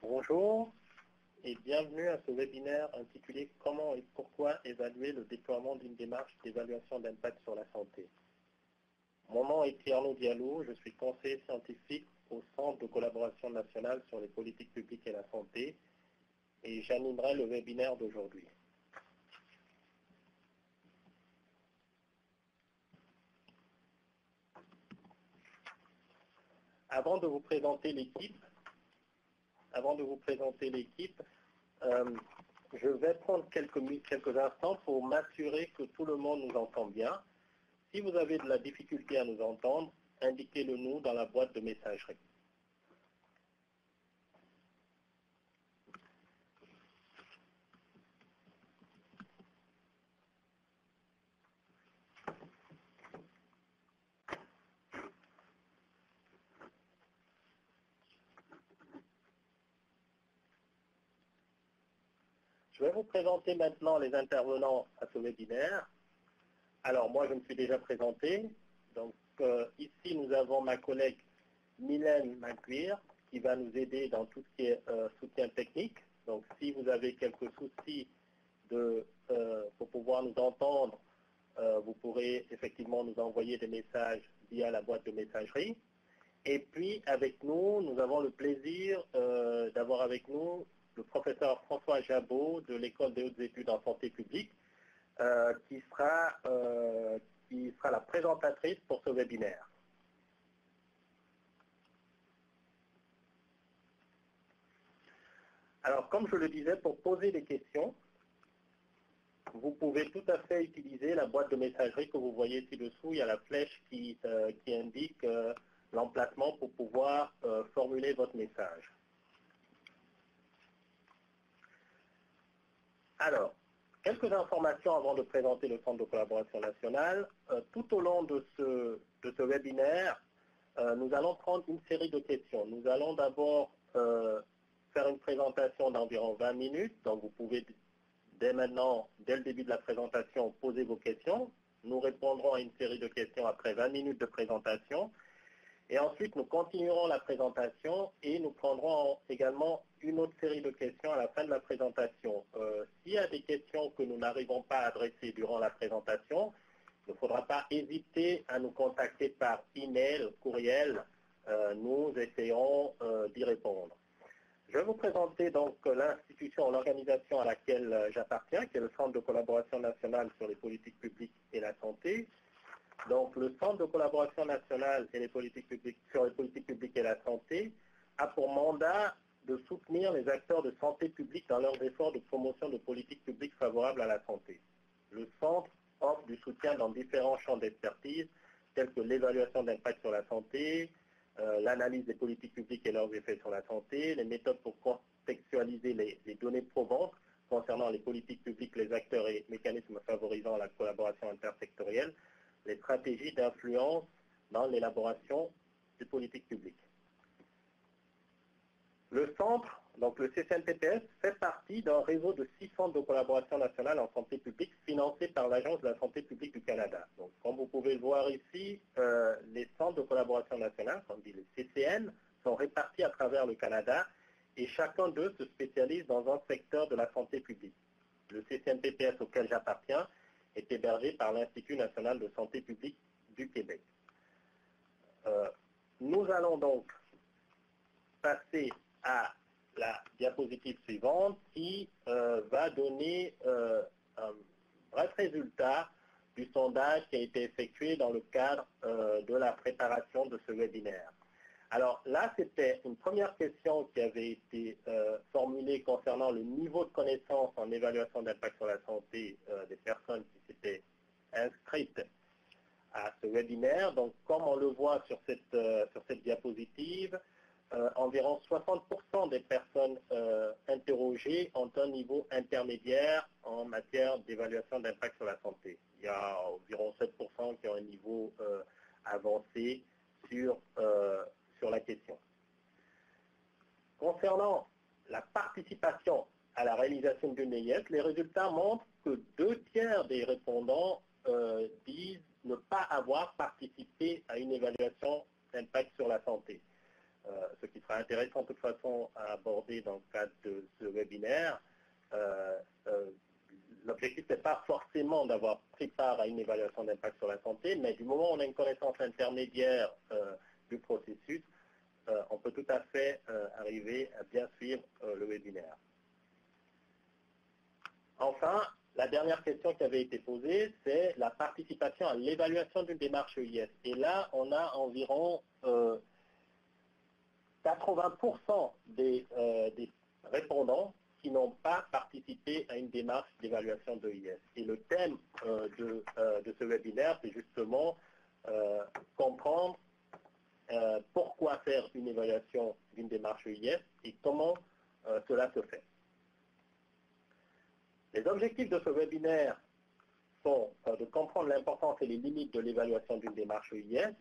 Bonjour et bienvenue à ce webinaire intitulé « Comment et pourquoi évaluer le déploiement d'une démarche d'évaluation d'impact sur la santé ». Mon nom est Tierno Diallo, je suis conseiller scientifique au Centre de collaboration nationale sur les politiques publiques et la santé et j'animerai le webinaire d'aujourd'hui. Avant de vous présenter l'équipe, je vais prendre quelques instants pour m'assurer que tout le monde nous entend bien. Si vous avez de la difficulté à nous entendre, indiquez-le nous dans la boîte de messagerie. Je vais vous présenter maintenant les intervenants à ce webinaire. Alors moi, je me suis déjà présenté. Donc ici, nous avons ma collègue Mylène Maguire qui va nous aider dans tout ce qui est soutien technique. Donc si vous avez quelques soucis pour pouvoir nous entendre, vous pourrez effectivement nous envoyer des messages via la boîte de messagerie. Et puis avec nous, nous avons le plaisir d'avoir avec nous le professeur François Jabot de l'École des hautes études en santé publique, qui sera la présentatrice pour ce webinaire. Alors, comme je le disais, pour poser des questions, vous pouvez tout à fait utiliser la boîte de messagerie que vous voyez ci-dessous. Il y a la flèche qui indique l'emplacement pour pouvoir formuler votre message. Alors, quelques informations avant de présenter le Centre de collaboration nationale. Tout au long de ce webinaire, nous allons prendre une série de questions. Nous allons d'abord faire une présentation d'environ 20 minutes. Donc, vous pouvez dès maintenant, dès le début de la présentation, poser vos questions. Nous répondrons à une série de questions après 20 minutes de présentation. Et ensuite, nous continuerons la présentation et nous prendrons également une autre série de questions à la fin de la présentation. S'il y a des questions que nous n'arrivons pas à adresser durant la présentation, il ne faudra pas hésiter à nous contacter par email, courriel. Nous essayerons d'y répondre. Je vais vous présenter donc l'institution, l'organisation à laquelle j'appartiens, qui est le Centre de collaboration nationale sur les politiques publiques et la santé. Donc, le Centre de collaboration nationale et sur les politiques publiques et la santé a pour mandat de soutenir les acteurs de santé publique dans leurs efforts de promotion de politiques publiques favorables à la santé. Le Centre offre du soutien dans différents champs d'expertise, tels que l'évaluation d'impact sur la santé, l'analyse des politiques publiques et leurs effets sur la santé, les méthodes pour contextualiser les données probantes concernant les politiques publiques, les acteurs et mécanismes favorisant la collaboration intersectorielle, les stratégies d'influence dans l'élaboration des politiques publiques. Le centre, donc le CCNPPS, fait partie d'un réseau de 6 centres de collaboration nationale en santé publique financés par l'Agence de la santé publique du Canada. Donc, comme vous pouvez le voir ici, les centres de collaboration nationale, comme dit les CCN, sont répartis à travers le Canada et chacun d'eux se spécialise dans un secteur de la santé publique. Le CCNPPS auquel j'appartiens est hébergé par l'Institut national de santé publique du Québec. Nous allons donc passer à la diapositive suivante qui va donner un bref résultat du sondage qui a été effectué dans le cadre de la préparation de ce webinaire. Alors là, c'était une première question qui avait été formulée concernant le niveau de connaissance en évaluation d'impact sur la santé des personnes qui s'étaient inscrites à ce webinaire. Donc, comme on le voit sur cette diapositive, environ 60% des personnes interrogées ont un niveau intermédiaire en matière d'évaluation d'impact sur la santé. Il y a environ 7% qui ont un niveau avancé sur la question. Concernant la participation à la réalisation d'une EIS, les résultats montrent que 2/3 des répondants disent ne pas avoir participé à une évaluation d'impact sur la santé. ce qui sera intéressant de toute façon à aborder dans le cadre de ce webinaire. L'objectif n'est pas forcément d'avoir pris part à une évaluation d'impact sur la santé, mais du moment où on a une connaissance intermédiaire du processus, on peut tout à fait arriver à bien suivre le webinaire. Enfin, la dernière question qui avait été posée, c'est la participation à l'évaluation d'une démarche EIS. Et là, on a environ 80% des répondants qui n'ont pas participé à une démarche d'évaluation d'EIS. Et le thème de ce webinaire, c'est justement comprendre pourquoi faire une évaluation d'une démarche EIS et comment cela se fait. Les objectifs de ce webinaire sont de comprendre l'importance et les limites de l'évaluation d'une démarche EIS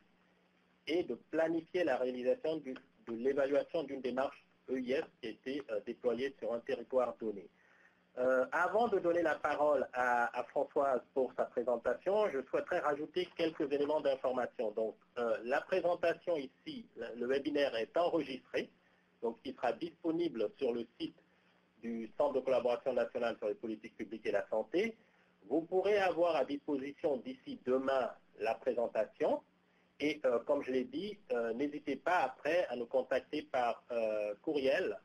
et de planifier la réalisation de l'évaluation d'une démarche EIS qui a été déployée sur un territoire donné. Avant de donner la parole à Françoise pour sa présentation, je souhaiterais rajouter quelques éléments d'information. Donc, la présentation ici, le webinaire est enregistré, donc il sera disponible sur le site du Centre de collaboration nationale sur les politiques publiques et la santé. Vous pourrez avoir à disposition d'ici demain la présentation. Et comme je l'ai dit, n'hésitez pas après à nous contacter par courriel,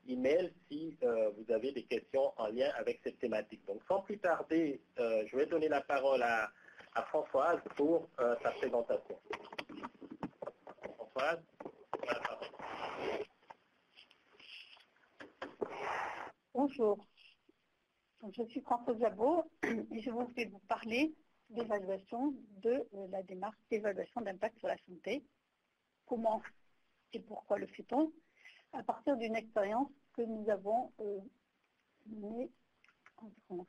email, si vous avez des questions en lien avec cette thématique. Donc sans plus tarder, je vais donner la parole à Françoise pour sa présentation. Françoise, la parole. Bonjour, je suis Françoise Jabot et je vais vous parler d'évaluation de la démarche d'évaluation d'impact sur la santé. Comment et pourquoi le fait-on? À partir d'une expérience que nous avons menée en France.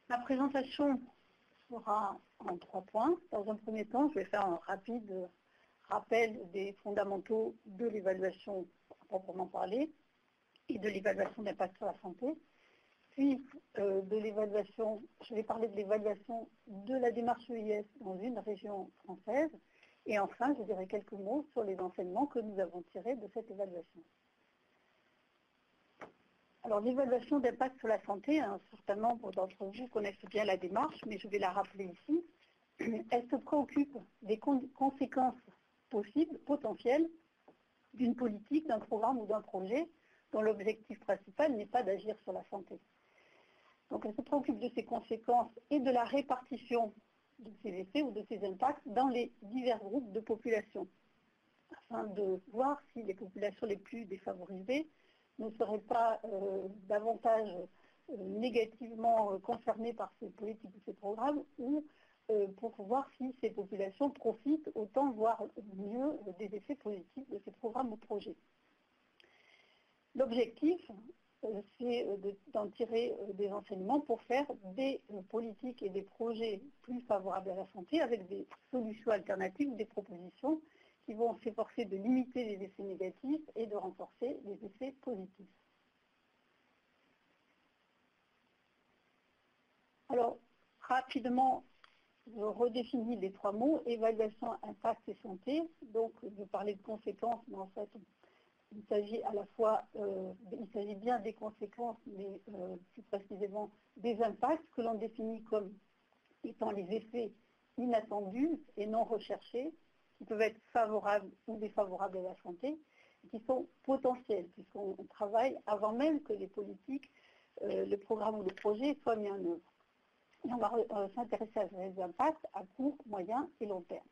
La présentation sera en 3 points. Dans un premier temps, je vais faire un rapide rappel des fondamentaux de l'évaluation proprement parlée et de l'évaluation d'impact sur la santé. Puis, de l'évaluation, je vais parler de l'évaluation de la démarche EIS dans une région française. Et enfin, je dirai quelques mots sur les enseignements que nous avons tirés de cette évaluation. Alors, l'évaluation d'impact sur la santé, un certain nombre d'entre vous connaissent bien la démarche, mais je vais la rappeler ici. Elle se préoccupe des conséquences possibles, potentielles, d'une politique, d'un programme ou d'un projet dont l'objectif principal n'est pas d'agir sur la santé. Donc, elle se préoccupe de ces conséquences et de la répartition de ces effets ou de ces impacts dans les divers groupes de population, afin de voir si les populations les plus défavorisées ne seraient pas davantage négativement concernées par ces politiques ou ces programmes, ou pour voir si ces populations profitent autant, voire mieux, des effets positifs de ces programmes ou projets. L'objectif, c'est d'en tirer des enseignements pour faire des politiques et des projets plus favorables à la santé avec des solutions alternatives, des propositions qui vont s'efforcer de limiter les effets négatifs et de renforcer les effets positifs. Alors, rapidement, je redéfinis les 3 mots, évaluation, impact et santé. Donc, je parlais de conséquences, mais en fait, il s'agit à la fois, il s'agit bien des conséquences, mais plus précisément des impacts que l'on définit comme étant les effets inattendus et non recherchés, qui peuvent être favorables ou défavorables à la santé, et qui sont potentiels, puisqu'on travaille avant même que les politiques, le programme ou le projet soient mis en œuvre. Et on va s'intéresser à ces impacts à court, moyen et long terme.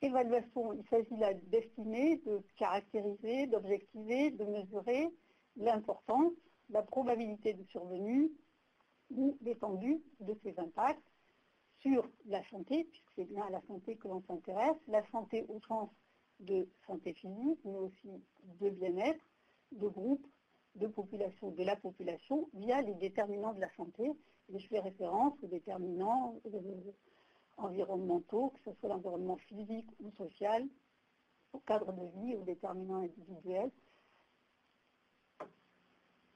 Évaluation, il s'agit là d'estimer, de caractériser, d'objectiver, de mesurer l'importance, la probabilité de survenue ou l'étendue de ces impacts sur la santé, puisque c'est bien à la santé que l'on s'intéresse, la santé au sens de santé physique, mais aussi de bien-être, de groupe, de population, de la population, via les déterminants de la santé. Et je fais référence aux déterminants environnementaux, que ce soit l'environnement physique ou social, au cadre de vie, aux déterminants individuels.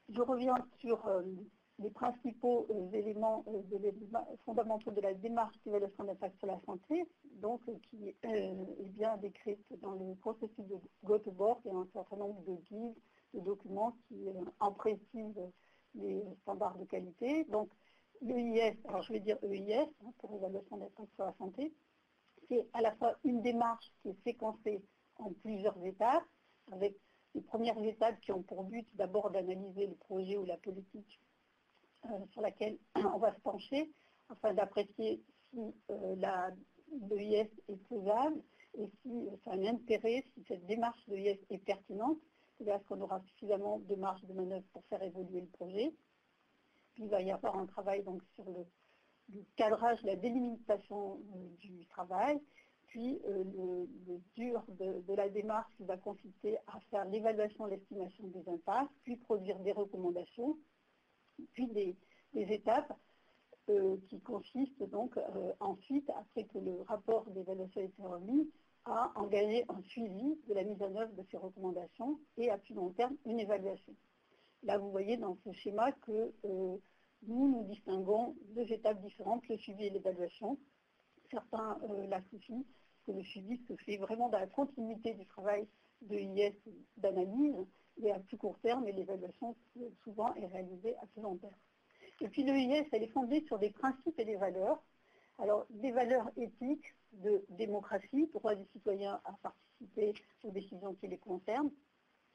Je reviens sur les principaux éléments fondamentaux de la démarche d'évaluation d'impact sur la santé, donc qui est bien décrite dans le processus de Göteborg. Il y a un certain nombre de guides, de documents qui en précisent les standards de qualité. Donc l'EIS, alors je vais dire EIS pour l'évaluation d'impact sur la santé, c'est à la fois une démarche qui est séquencée en plusieurs étapes, avec les premières étapes qui ont pour but d'abord d'analyser le projet ou la politique sur laquelle on va se pencher, afin d'apprécier si l'EIS est faisable et si ça a un intérêt, si cette démarche de l'EIS est pertinente, c'est-à-dire est-ce qu'on aura suffisamment de marge de manœuvre pour faire évoluer le projet. Puis il va y avoir un travail donc, sur le cadrage, la délimitation du travail, puis le dur de la démarche qui va consister à faire l'évaluation et l'estimation des impacts, puis produire des recommandations, puis des étapes qui consistent donc ensuite, après que le rapport d'évaluation ait été remis, à engager un suivi de la mise en œuvre de ces recommandations et à plus long terme une évaluation. Là, vous voyez dans ce schéma que nous distinguons deux étapes différentes, le suivi et l'évaluation. Certains l'associent, que le suivi se fait vraiment dans la continuité du travail de IS d'analyse et à plus court terme, et l'évaluation souvent est réalisée à plus long terme. Et puis le IS, elle est fondée sur des principes et des valeurs. Alors, des valeurs éthiques de démocratie, droit des citoyens à participer aux décisions qui les concernent,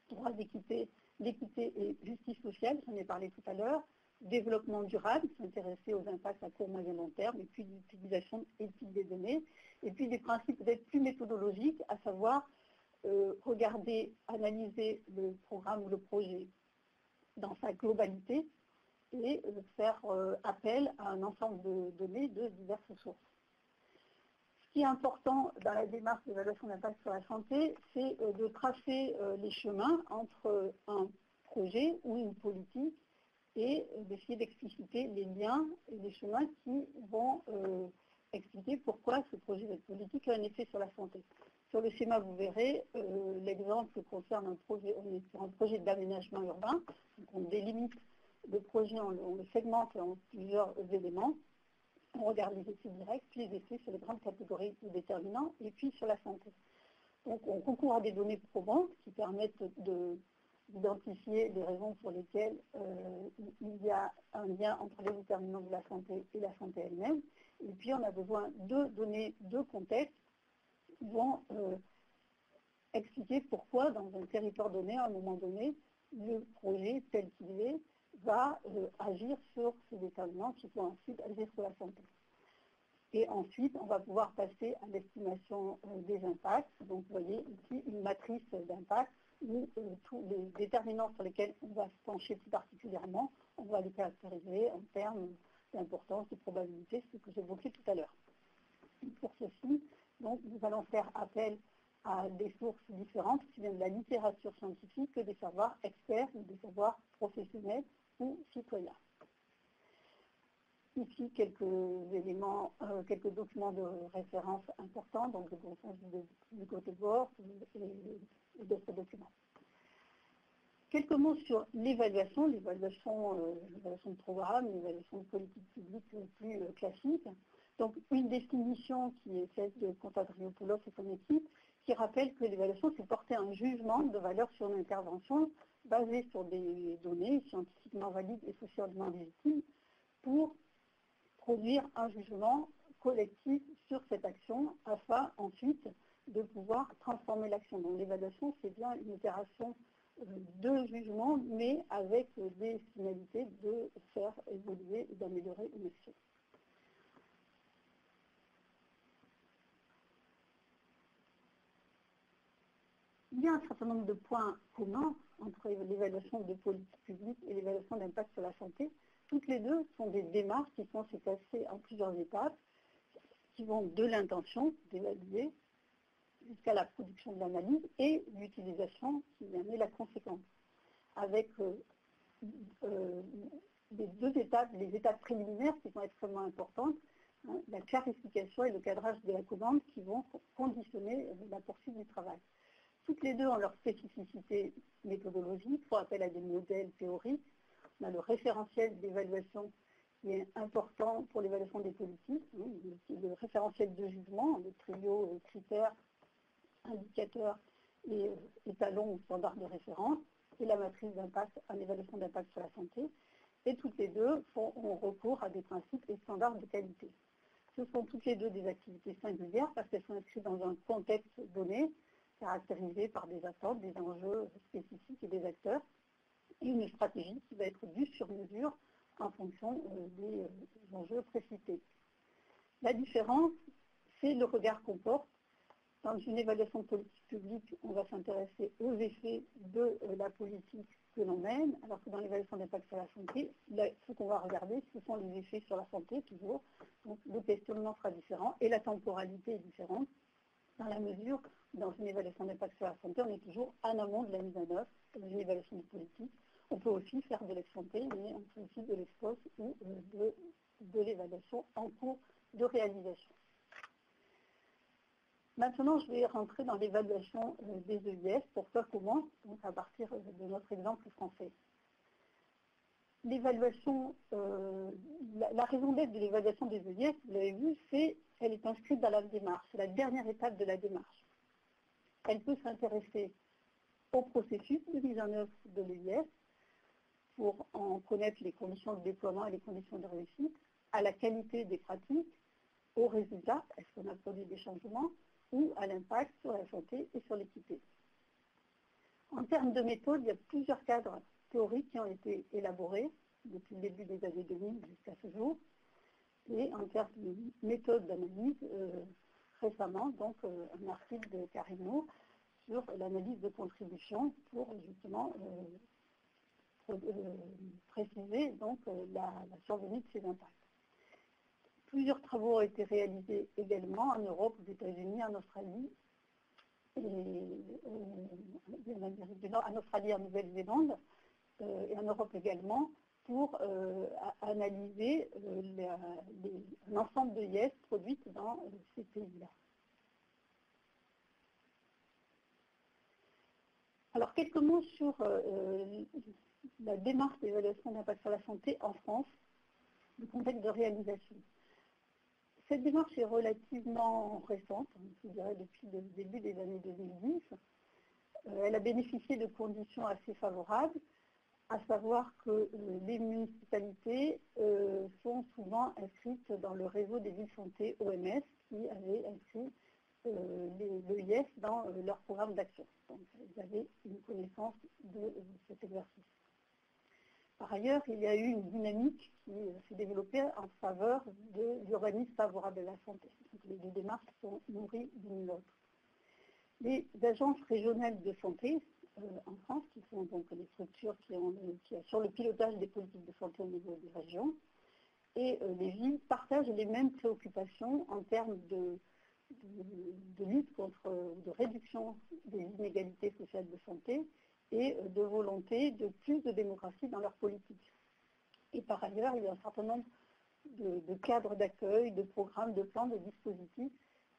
droit d'équité et justice sociale, j'en ai parlé tout à l'heure, développement durable, s'intéresser aux impacts à court, moyen, long terme, et puis l'utilisation éthique des données, et puis des principes peut-être plus méthodologiques, à savoir regarder, analyser le programme ou le projet dans sa globalité et faire appel à un ensemble de données de diverses sources. Ce qui est important dans la démarche d'évaluation d'impact sur la santé, c'est de tracer les chemins entre un projet ou une politique et d'essayer d'expliciter les liens et les chemins qui vont expliquer pourquoi ce projet de politique a un effet sur la santé. Sur le schéma, vous verrez, l'exemple concerne on est sur un projet d'aménagement urbain, donc on délimite le projet, on le segmente en plusieurs éléments, on regarde les effets directs, puis les effets sur les grandes catégories de déterminants, et puis sur la santé. Donc on concourt à des données probantes qui permettent d'identifier les raisons pour lesquelles il y a un lien entre les déterminants de la santé et la santé elle-même. Et puis on a besoin de données de contexte qui vont expliquer pourquoi dans un territoire donné, à un moment donné, le projet tel qu'il est va agir sur ces déterminants qui vont ensuite agir sur la santé. Et ensuite, on va pouvoir passer à l'estimation des impacts. Donc vous voyez ici une matrice d'impact où tous les déterminants sur lesquels on va se pencher plus particulièrement, on va les caractériser en termes d'importance, de probabilité, ce que j'évoquais tout à l'heure. Pour ceci, donc, nous allons faire appel à des sources différentes, qui viennent de la littérature scientifique, que des savoirs experts ou des savoirs professionnels ou citoyens. Ici, quelques éléments, quelques documents de référence importants, donc le consensus de Göteborg et d'autres documents. Quelques mots sur l'évaluation de programme, l'évaluation de politique publique plus classique. Donc une définition qui est faite de Konstantinopoulos et son équipe, qui rappelle que l'évaluation, c'est porter un jugement de valeur sur une intervention basée sur des données scientifiquement valides et socialement légitimes pour produire un jugement collectif sur cette action afin ensuite de pouvoir transformer l'action. Donc l'évaluation, c'est bien une opération de jugement, mais avec des finalités de faire évoluer et d'améliorer une action. Il y a un certain nombre de points communs entre l'évaluation de politique publique et l'évaluation d'impact sur la santé. Toutes les deux sont des démarches qui sont séquencées en plusieurs étapes, qui vont de l'intention d'évaluer jusqu'à la production de l'analyse et l'utilisation qui en est la conséquence. Avec les deux étapes, les étapes préliminaires qui sont extrêmement importantes, la clarification et le cadrage de la commande qui vont conditionner la poursuite du travail. Toutes les deux ont leur spécificité méthodologique, font appel à des modèles théoriques On a le référentiel d'évaluation qui est important pour l'évaluation des politiques, le référentiel de jugement, le trio critères, indicateurs et étalons ou standards de référence, et la matrice d'impact en évaluation d'impact sur la santé. Et toutes les deux ont recours à des principes et standards de qualité. Ce sont toutes les deux des activités singulières parce qu'elles sont inscrites dans un contexte donné, caractérisé par des attentes, des enjeux spécifiques et des acteurs, et une stratégie qui va être due sur mesure en fonction des enjeux précités. La différence, c'est le regard qu'on porte. Dans une évaluation de politique publique, on va s'intéresser aux effets de la politique que l'on mène, alors que dans l'évaluation d'impact sur la santé, ce qu'on va regarder, ce sont les effets sur la santé, toujours. Donc le questionnement sera différent et la temporalité est différente, dans la mesure où dans une évaluation d'impact sur la santé, on est toujours en amont de la mise en œuvre. Dans une évaluation de politique, on peut aussi faire de l'ex-santé, mais on fait aussi de l'ex-post ou de l'évaluation en cours de réalisation. Maintenant, je vais rentrer dans l'évaluation des EIS pour faire comment, donc à partir de notre exemple français. L'évaluation, la raison d'être de l'évaluation des EIS, vous l'avez vu, elle est inscrite dans la démarche, c'est la dernière étape de la démarche. Elle peut s'intéresser au processus de mise en œuvre de l'EIS pour en connaître les conditions de déploiement et les conditions de réussite, à la qualité des pratiques, aux résultats, est-ce qu'on a produit des changements, ou à l'impact sur la santé et sur l'équité. En termes de méthode, il y a plusieurs cadres théoriques qui ont été élaborés depuis le début des années 2000 jusqu'à ce jour. Et en termes de méthode d'analyse, récemment, donc un article de Carino sur l'analyse de contribution pour justement préciser donc, la survenue de ces impacts. Plusieurs travaux ont été réalisés également en Europe, aux États-Unis, en Australie, en Australie, en Nouvelle-Zélande, et en Europe également, pour analyser l'ensemble de IS produites dans ces pays-là. Alors, quelques mots sur la démarche d'évaluation d'impact sur la santé en France, le contexte de réalisation. Cette démarche est relativement récente, je dirais depuis le début des années 2010. Elle a bénéficié de conditions assez favorables, à savoir que les municipalités sont souvent inscrites dans le réseau des villes santé OMS qui avait inscrit l'EIS dans leur programme d'action. Donc, ils avaient une connaissance de cet exercice. Par ailleurs, il y a eu une dynamique qui s'est développée en faveur de l'urbanisme favorable à la santé. Donc, les deux démarches sont nourries l'une l'autre. Les agences régionales de santé en France, qui sont donc les structures qui assurent le pilotage des politiques de santé au niveau des régions, et les villes partagent les mêmes préoccupations en termes de lutte contre, de réduction des inégalités sociales de santé, et de volonté de plus de démocratie dans leur politique. Et par ailleurs, il y a un certain nombre de cadres d'accueil, de programmes, de plans, de dispositifs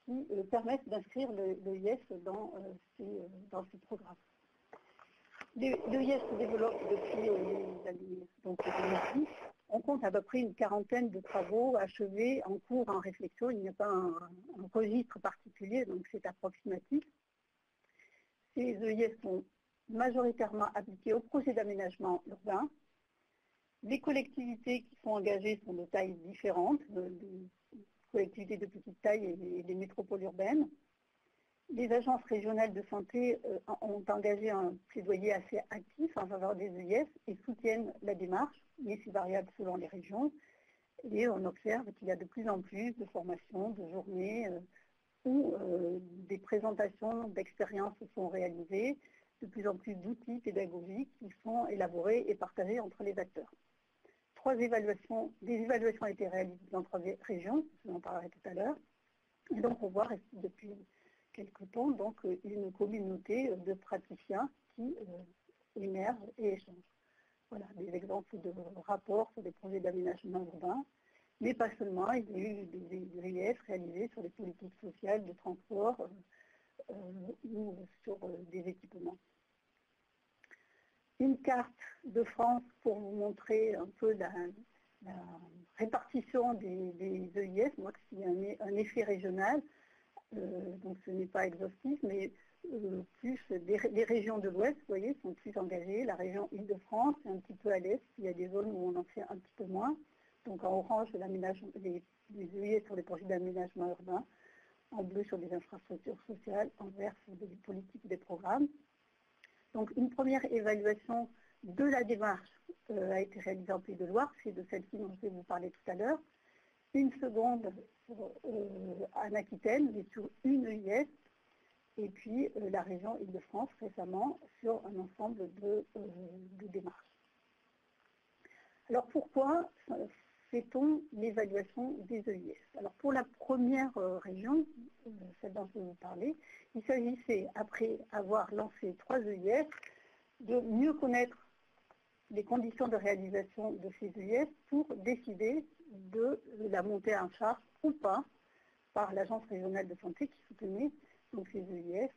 qui permettent d'inscrire l'EIS dans ces programmes. L'EIS se développe depuis les années 2010. On compte à peu près une quarantaine de travaux achevés, en cours, en réflexion. Il n'y a pas un registre particulier, donc c'est approximatif. Ces EIS sont majoritairement appliquées aux projets d'aménagement urbain. Les collectivités qui sont engagées sont de tailles différentes, des collectivités de petite taille et des métropoles urbaines. Les agences régionales de santé ont engagé un plaidoyer assez actif en faveur des EIS et soutiennent la démarche, mais c'est variable selon les régions. Et on observe qu'il y a de plus en plus de formations, de journées où des présentations d'expériences sont réalisées, de plus en plus d'outils pédagogiques qui sont élaborés et partagés entre les acteurs. Des évaluations ont été réalisées dans 3 régions, je vous en parlerai tout à l'heure. Et donc on voit depuis quelque temps donc, une communauté de praticiens qui émergent et échangent. Voilà, des exemples de rapports sur des projets d'aménagement urbain, mais pas seulement, il y a eu des EIS réalisés sur les politiques sociales de transport ou sur des équipements. une carte de France pour vous montrer un peu la répartition des EIS, moi qu'il y a un effet régional, donc ce n'est pas exhaustif, mais plus des régions de l'Ouest, vous voyez, sont plus engagées. La région Île-de-France, et un petit peu à l'Est, il y a des zones où on en fait un petit peu moins. Donc en orange, les EIS sur les projets d'aménagement urbain, en bleu sur des infrastructures sociales, en vert sur des politiques et des programmes. Donc une première évaluation de la démarche a été réalisée en Pays de Loire, c'est de celle-ci dont je vais vous parler tout à l'heure. Une seconde en Aquitaine, mais sur une EIS, et puis la région Île-de-France récemment sur un ensemble de démarches. Alors pourquoi fait-on l'évaluation des EIS? Alors pour la première région, celle dont je vais vous parler, il s'agissait, après avoir lancé 3 EIS, de mieux connaître les conditions de réalisation de ces EIS pour décider de la montée en charge ou pas par l'Agence régionale de santé qui soutenait donc ces EIS.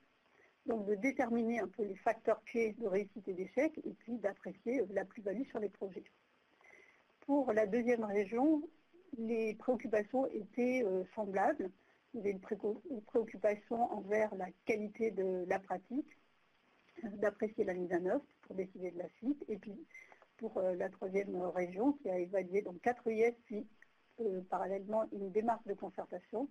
Donc de déterminer un peu les facteurs clés de réussite et d'échec et puis d'apprécier la plus-value sur les projets. Pour la deuxième région, les préoccupations étaient semblables. Il y avait une préoccupation envers la qualité de la pratique, d'apprécier la mise en œuvre pour décider de la suite. Et puis pour la troisième région qui a évalué donc 4 EIS, puis parallèlement une démarche de concertation,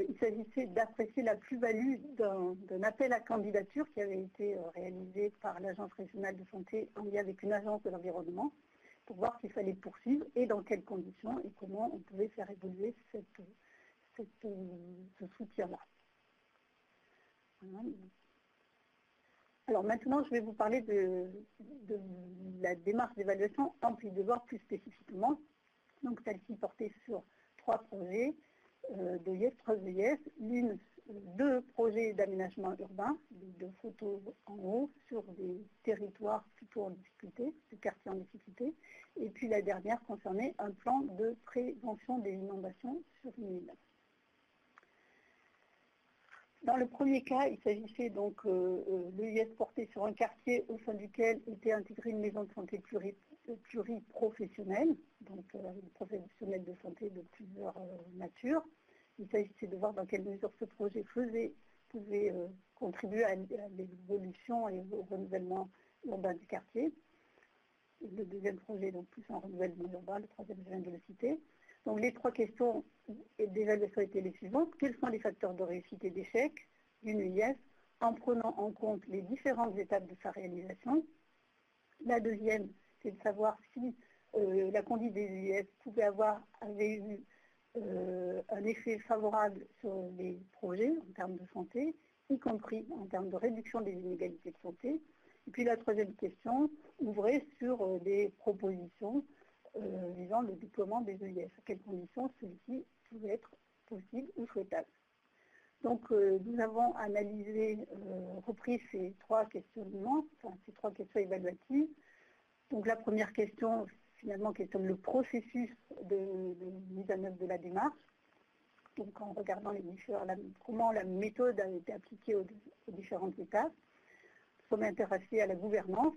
il s'agissait d'apprécier la plus-value d'un appel à candidature qui avait été réalisé par l'Agence régionale de santé en lien avec une agence de l'environnement pour voir s'il fallait poursuivre et dans quelles conditions et comment on pouvait faire évoluer ce soutien-là. Voilà. Alors maintenant, je vais vous parler de la démarche d'évaluation en Pays de Loire plus spécifiquement. Donc celle-ci portait sur 3 projets d'EIS, 3 EIS, 2 projets d'aménagement urbain, de photos en haut, sur des territoires plutôt en difficulté, des quartiers en difficulté, et puis la dernière concernait un plan de prévention des inondations sur une île. Dans le premier cas, il s'agissait donc l'EIS porté sur un quartier au sein duquel était intégrée une maison de santé pluriprofessionnelle, donc des professionnels de santé de plusieurs natures. Il s'agissait de voir dans quelle mesure ce projet pouvait contribuer à l'évolution et au renouvellement urbain du quartier. Le deuxième projet, donc plus en renouvellement urbain, le troisième, je viens de le citer. Donc les 3 questions d'évaluation étaient les suivantes. Quels sont les facteurs de réussite et d'échec d'une EIS en prenant en compte les différentes étapes de sa réalisation? La deuxième, c'est de savoir si la conduite des EIS avait eu un effet favorable sur les projets en termes de santé, y compris en termes de réduction des inégalités de santé. Et puis la troisième question ouvrait sur des propositions visant le déploiement des EIS, à quelles conditions celui-ci pouvait être possible ou souhaitable. Donc nous avons analysé, repris ces 3 questionnements, enfin ces 3 questions évaluatives. Donc la première question, finalement, questionne le processus de mise en œuvre de la démarche. Donc en regardant comment la méthode a été appliquée aux différentes étapes. Nous sommes intéressés à la gouvernance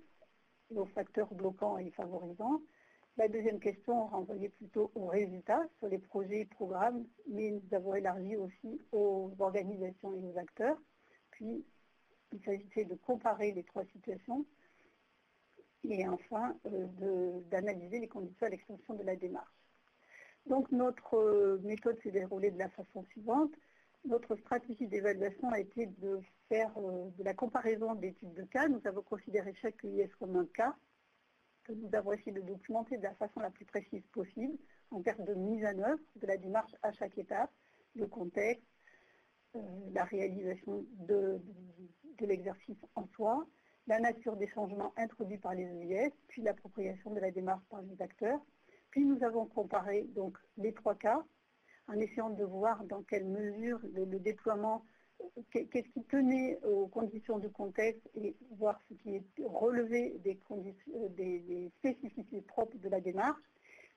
et aux facteurs bloquants et favorisants. La deuxième question renvoyait plutôt aux résultats sur les projets et programmes, mais nous avons élargi aussi aux organisations et aux acteurs. Puis, il s'agissait de comparer les 3 situations et enfin d'analyser les conditions à l'extension de la démarche. Donc notre méthode s'est déroulée de la façon suivante. Notre stratégie d'évaluation a été de faire de la comparaison d'études de cas. Nous avons considéré chaque EIS comme un cas que nous avons essayé de documenter de la façon la plus précise possible en termes de mise en œuvre de la démarche à chaque étape, le contexte, la réalisation de l'exercice en soi, la nature des changements introduits par les EIS, puis l'appropriation de la démarche par les acteurs. Puis nous avons comparé donc les 3 cas en essayant de voir dans quelle mesure le déploiement, qu'est-ce qui tenait aux conditions du contexte et voir ce qui est relevé des spécificités propres de la démarche.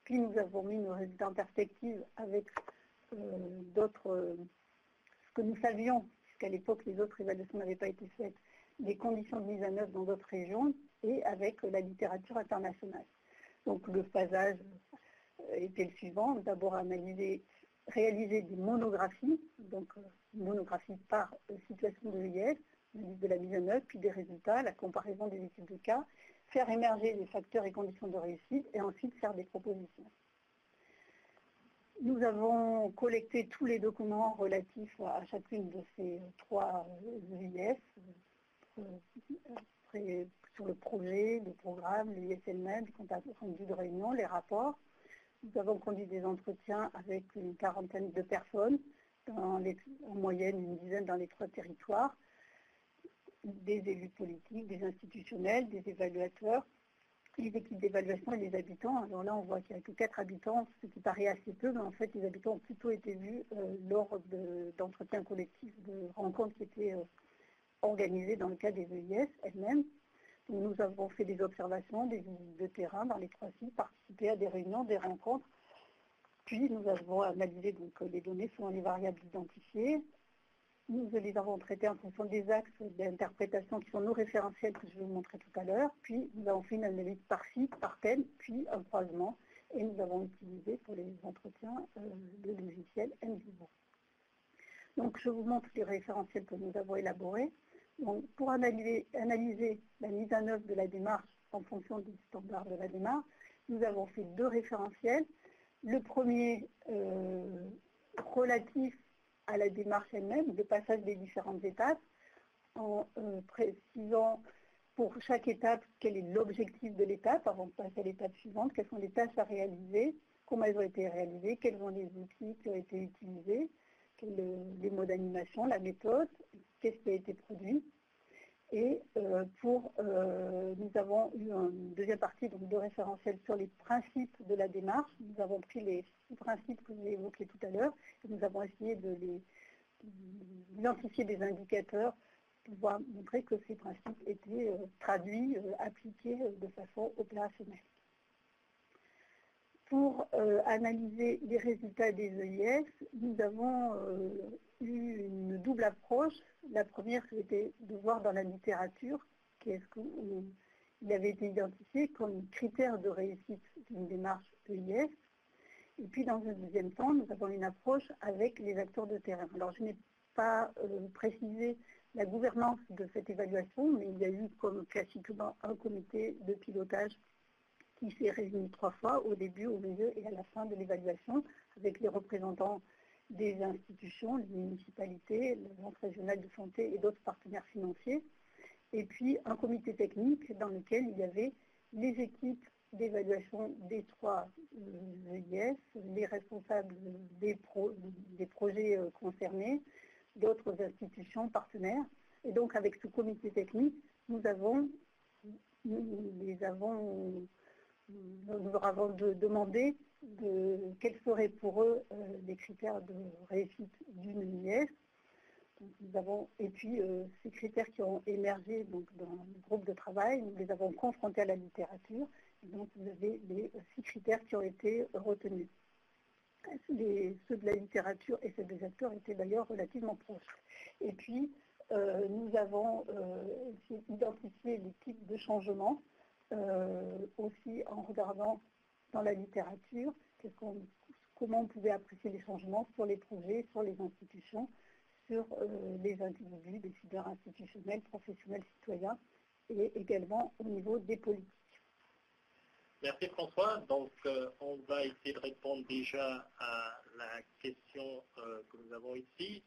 Puis nous avons mis nos résultats en perspective avec ce que nous savions, puisqu'à l'époque les autres évaluations n'avaient pas été faites, des conditions de mise en œuvre dans d'autres régions, et avec la littérature internationale. Donc le phasage était le suivant, d'abord réaliser des monographies, donc monographie par situation de l'EIS, analyse de la mise en œuvre, puis des résultats, la comparaison des études de cas, faire émerger les facteurs et conditions de réussite et ensuite faire des propositions. Nous avons collecté tous les documents relatifs à chacune de ces 3 EIS, sur le projet, le programme, l'EIS elle-même, les comptes rendus de réunion, les rapports. Nous avons conduit des entretiens avec une quarantaine de personnes, en moyenne une dizaine dans les 3 territoires, des élus politiques, des institutionnels, des évaluateurs, les équipes d'évaluation et les habitants. Alors là, on voit qu'il n'y a que 4 habitants, ce qui paraît assez peu, mais en fait, les habitants ont plutôt été vus lors d'entretiens collectifs, de rencontres qui étaient organisées dans le cadre des EIS elles-mêmes. Nous avons fait des observations, des visites de terrain dans les 3 sites, participé à des réunions, des rencontres. Puis nous avons analysé donc, les données selon les variables identifiées. Nous les avons traitées en fonction des axes d'interprétation qui sont nos référentiels que je vais vous montrer tout à l'heure. Puis nous avons fait une analyse par site, par thème, puis un croisement. Et nous avons utilisé pour les entretiens le logiciel NVivo. Donc je vous montre les référentiels que nous avons élaborés. Donc, pour analyser la mise en œuvre de la démarche en fonction des standards de la démarche, nous avons fait 2 référentiels. Le premier relatif à la démarche elle-même, le passage des différentes étapes, en précisant pour chaque étape quel est l'objectif de l'étape avant de passer à l'étape suivante, quelles sont les tâches à réaliser, comment elles ont été réalisées, quels sont les outils qui ont été utilisés, les modes d'animation, la méthode, qu'est-ce qui a été produit. Et nous avons eu une deuxième partie donc, de référentiel sur les principes de la démarche. Nous avons pris les 6 principes que j'ai évoqués tout à l'heure et nous avons essayé d'identifier des indicateurs pour pouvoir montrer que ces principes étaient traduits, appliqués de façon opérationnelle. Pour analyser les résultats des EIS, nous avons eu une double approche. La première, c'était de voir dans la littérature qu'est-ce qu'il avait été identifié comme critère de réussite d'une démarche EIS. Et puis, dans un deuxième temps, nous avons une approche avec les acteurs de terrain. Alors, je n'ai pas précisé la gouvernance de cette évaluation, mais il y a eu, comme classiquement, un comité de pilotage qui s'est réuni 3 fois, au début, au milieu et à la fin de l'évaluation, avec les représentants des institutions, les municipalités, l'agence régionale de santé et d'autres partenaires financiers. Et puis un comité technique dans lequel il y avait les équipes d'évaluation des 3 EIS, les responsables des projets concernés, d'autres institutions partenaires. Et donc avec ce comité technique, nous leur avons demandé quels seraient pour eux les critères de réussite d'une EIS. Et puis ces critères qui ont émergé donc, dans le groupe de travail, nous les avons confrontés à la littérature. Et donc vous avez les 6 critères qui ont été retenus. Ceux de la littérature et ceux des acteurs étaient d'ailleurs relativement proches. Et puis nous avons identifié les types de changements aussi en regardant dans la littérature comment on pouvait apprécier les changements sur les projets, sur les institutions, sur les individus, décideurs institutionnels, professionnels, citoyens, et également au niveau des politiques. Merci François. Donc on va essayer de répondre déjà à la question que nous avons ici.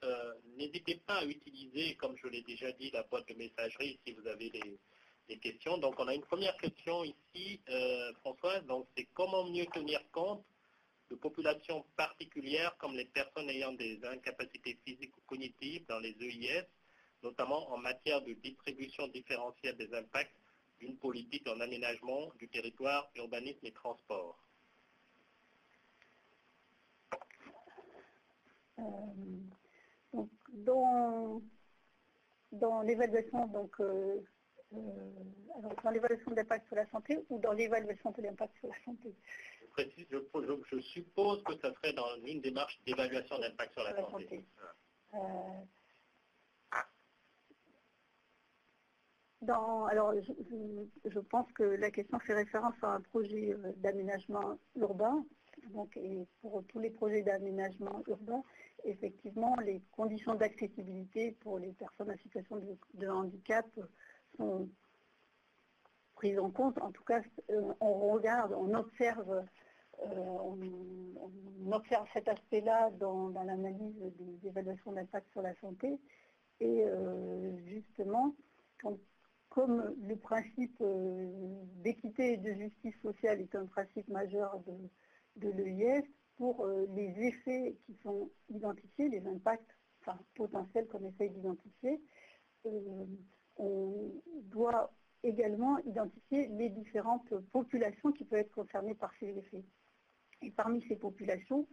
N'hésitez pas à utiliser, comme je l'ai déjà dit, la boîte de messagerie si vous avez des questions. Donc on a une première question ici, François. Donc c'est comment mieux tenir compte de populations particulières comme les personnes ayant des incapacités physiques ou cognitives dans les EIS, notamment en matière de distribution différentielle des impacts d'une politique en aménagement du territoire, urbanisme et transport. Donc, dans l'évaluation dans l'évaluation d'impact sur la santé ou dans l'évaluation de l'impact sur la santé. Je suppose que ça serait dans une démarche d'évaluation d'impact sur la santé. Alors, je pense que la question fait référence à un projet d'aménagement urbain. Donc, et pour tous les projets d'aménagement urbain, effectivement, les conditions d'accessibilité pour les personnes en situation de handicap sont prises en compte. En tout cas, on regarde, on observe cet aspect-là dans l'analyse des évaluations d'impact sur la santé. Et justement, comme le principe d'équité et de justice sociale est un principe majeur de l'EIS, pour les effets qui sont identifiés, les impacts potentiels qu'on essaye d'identifier, on doit également identifier les différentes populations qui peuvent être concernées par ces effets. Et parmi ces populations,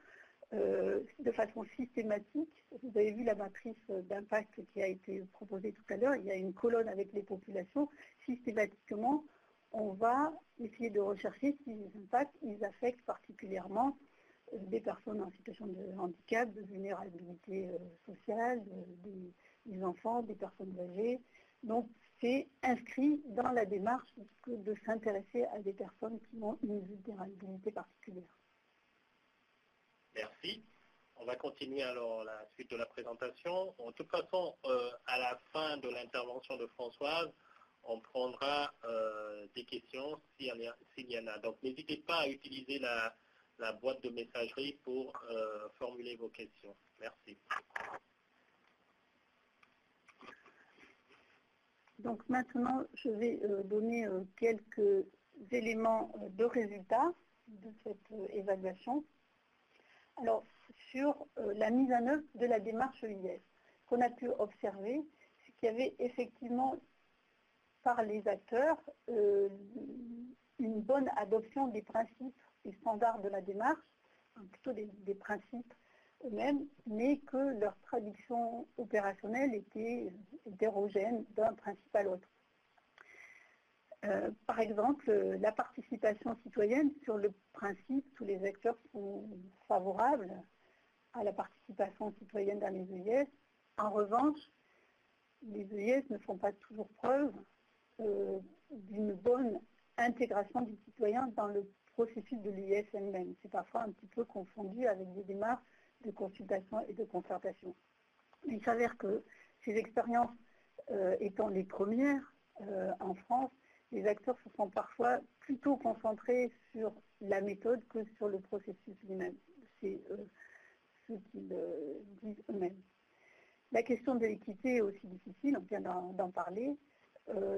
de façon systématique, vous avez vu la matrice d'impact qui a été proposée tout à l'heure, il y a une colonne avec les populations. Systématiquement, on va essayer de rechercher si les impacts ils affectent particulièrement des personnes en situation de handicap, de vulnérabilité sociale, des enfants, des personnes âgées. Donc, c'est inscrit dans la démarche de s'intéresser à des personnes qui ont une vulnérabilité particulière. Merci. On va continuer alors la suite de la présentation. De toute façon, à la fin de l'intervention de Françoise, on prendra des questions s'il y en a. Donc n'hésitez pas à utiliser la boîte de messagerie pour formuler vos questions. Merci. Donc maintenant, je vais donner quelques éléments de résultats de cette évaluation. Alors, sur la mise en œuvre de la démarche EIS, ce qu'on a pu observer, c'est qu'il y avait effectivement, par les acteurs, une bonne adoption des principes et standards de la démarche, plutôt des principes eux-mêmes, mais que leur traduction opérationnelle était hétérogène d'un principe à l'autre. Par exemple, la participation citoyenne, sur le principe, tous les acteurs sont favorables à la participation citoyenne dans les EIS. En revanche, les EIS ne font pas toujours preuve d'une bonne intégration du citoyen dans le processus de l'EIS elle-même. C'est parfois un petit peu confondu avec des démarches de consultation et de concertation. Il s'avère que ces expériences étant les premières en France, les acteurs se sont parfois plutôt concentrés sur la méthode que sur le processus lui-même. C'est ce qu'ils disent eux-mêmes. La question de l'équité est aussi difficile, on vient d'en parler,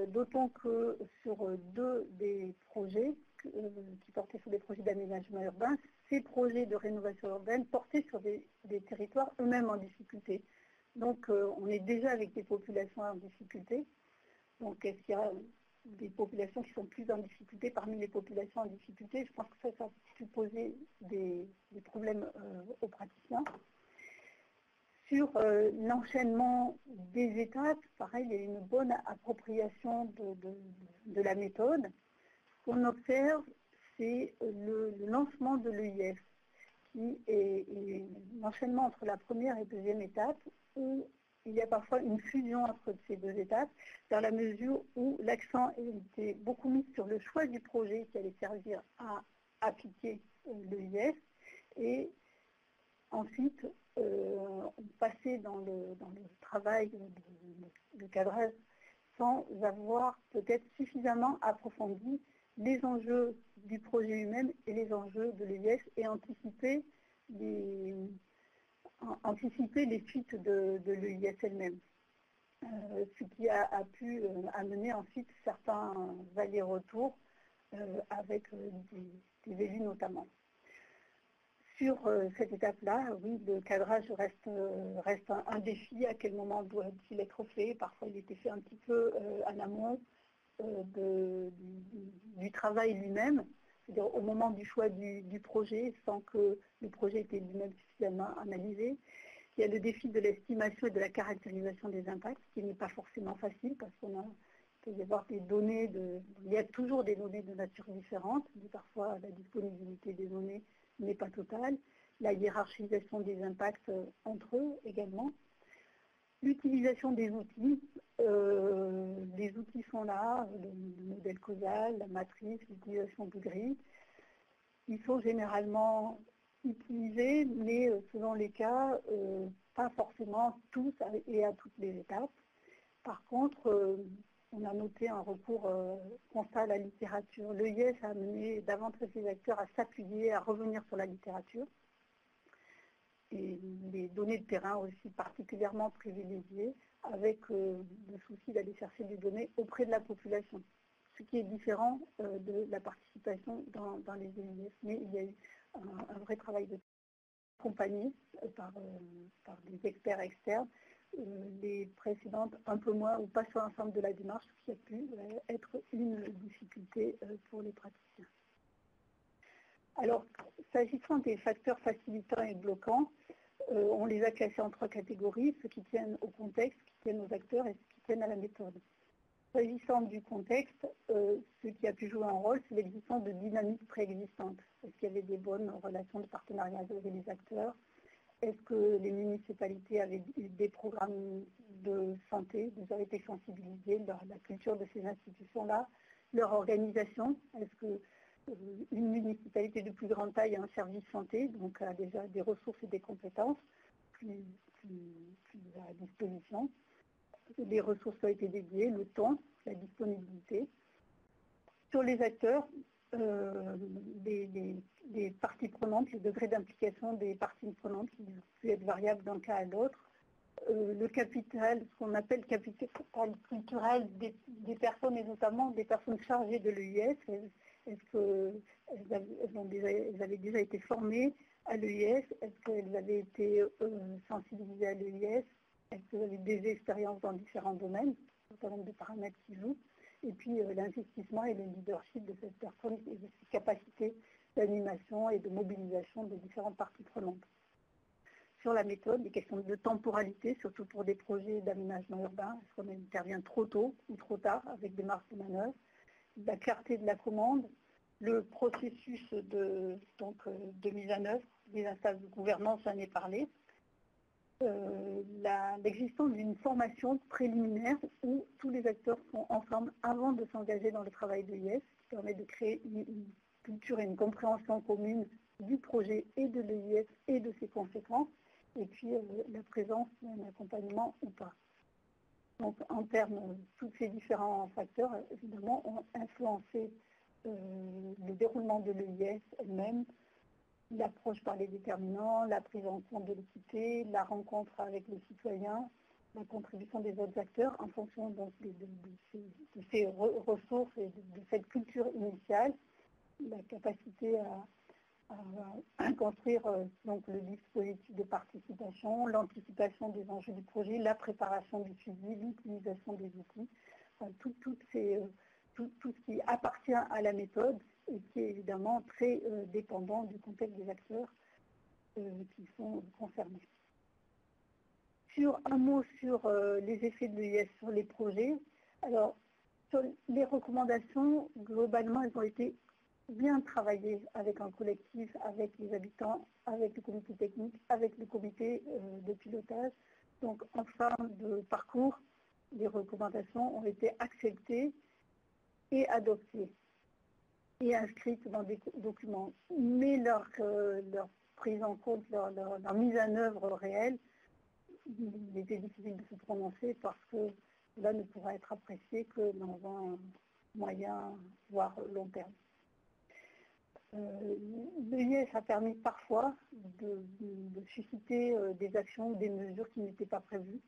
d'autant que sur deux des projets qui portaient sur des projets d'aménagement urbain, ces projets de rénovation urbaine portaient sur des territoires eux-mêmes en difficulté. Donc on est déjà avec des populations en difficulté. Donc est-ce qu'il y a des populations qui sont plus en difficulté parmi les populations en difficulté? Je pense que ça peut poser des problèmes aux praticiens. Sur l'enchaînement des étapes, pareil, il y a une bonne appropriation de la méthode. Ce qu'on observe, c'est le lancement de l'EIS, qui est l'enchaînement entre la première et deuxième étape, où il y a parfois une fusion entre ces deux étapes, dans la mesure où l'accent était beaucoup mis sur le choix du projet qui allait servir à appliquer l'EIS, et ensuite on passait dans le travail de cadrage sans avoir peut-être suffisamment approfondi les enjeux du projet lui-même et les enjeux de l'EIS et anticiper les suites de l'EIS elle-même. Ce qui a pu amener ensuite certains allers-retours avec des élus notamment. Sur cette étape-là, oui, le cadrage reste un défi. À quel moment doit-il être fait? Parfois, il était fait un petit peu en amont du travail lui-même, c'est-à-dire au moment du choix du projet, sans que le projet était lui-même suffisamment analysé. Il y a le défi de l'estimation et de la caractérisation des impacts, qui n'est pas forcément facile, parce qu'il peut y avoir des données, il y a toujours des données de nature différente, mais parfois la disponibilité des données n'est pas totale. La hiérarchisation des impacts entre eux également. L'utilisation des outils. Les outils sont là, le modèle causal, la matrice, l'utilisation de grilles. Ils sont généralement utilisés, mais selon les cas, pas forcément tous et à toutes les étapes. Par contre, on a noté un recours constant à la littérature. L'EIS a amené davantage les acteurs à s'appuyer, à revenir sur la littérature. Et les données de terrain aussi particulièrement privilégiées, avec le souci d'aller chercher des données auprès de la population, ce qui est différent de la participation dans les EIS. Mais il y a eu un vrai travail de accompagné par des experts externes, les précédentes un peu moins ou pas sur l'ensemble de la démarche, ce qui a pu être une difficulté pour les praticiens. Alors, s'agissant des facteurs facilitants et bloquants, on les a classés en 3 catégories, ceux qui tiennent au contexte, qui tiennent aux acteurs et ceux qui tiennent à la méthode. S'agissant du contexte, ce qui a pu jouer un rôle, c'est l'existence de dynamiques préexistantes. Est-ce qu'il y avait des bonnes relations de partenariat avec les acteurs? Est-ce que les municipalités avaient des programmes de santé, déjà été sensibilisés, la culture de ces institutions-là, leur organisation? Est-ce que une municipalité de plus grande taille a un service santé, donc a déjà des ressources et des compétences plus à disposition? Les ressources ont été dédiées, le temps, la disponibilité. Sur les acteurs, des parties prenantes, le degré d'implication des parties prenantes qui peut être variable d'un cas à l'autre. Le capital, ce qu'on appelle capital culturel des personnes et notamment des personnes chargées de l'EIS. Est-ce qu'elles avaient déjà été formées à l'EIS? Est-ce qu'elles avaient été sensibilisées à l'EIS? Est-ce qu'elles avaient des expériences dans différents domaines? Un certain nombre de paramètres qui jouent. Et puis l'investissement et le leadership de cette personne et de ses capacités d'animation et de mobilisation des différentes parties prenantes. Sur la méthode, des questions de temporalité, surtout pour des projets d'aménagement urbain, est-ce qu'on intervient trop tôt ou trop tard avec des marges de manœuvre? La clarté de la commande, le processus de mise en œuvre, des instances de gouvernance, j'en ai parlé. L'existence d'une formation préliminaire où tous les acteurs sont ensemble avant de s'engager dans le travail de l'EIS, qui permet de créer une culture et une compréhension commune du projet et de l'EIS et de ses conséquences, et puis la présence d'un accompagnement ou pas. Donc en termes, tous ces différents facteurs, évidemment, ont influencé le déroulement de l'EIS elle-même, l'approche par les déterminants, la prise en compte de l'équité, la rencontre avec les citoyens, la contribution des autres acteurs en fonction donc, de ces ressources et de cette culture initiale, la capacité à construire donc, le dispositif de participation, l'anticipation des enjeux du projet, la préparation du suivi, l'utilisation des outils, tout ce qui appartient à la méthode et qui est évidemment très dépendant du contexte des acteurs qui sont concernés. Un mot sur les effets de l'EIS sur les projets. Alors, sur les recommandations, globalement, elles ont été bien travaillées avec un collectif, avec les habitants, avec le comité technique, avec le comité de pilotage. Donc, en fin de parcours, les recommandations ont été acceptées et adoptées et inscrites dans des documents. Mais leur prise en compte, leur mise en œuvre réelle, il était difficile de se prononcer parce que cela ne pourra être apprécié que dans un moyen, voire long terme. L'EIS a permis parfois de susciter des actions ou des mesures qui n'étaient pas prévues.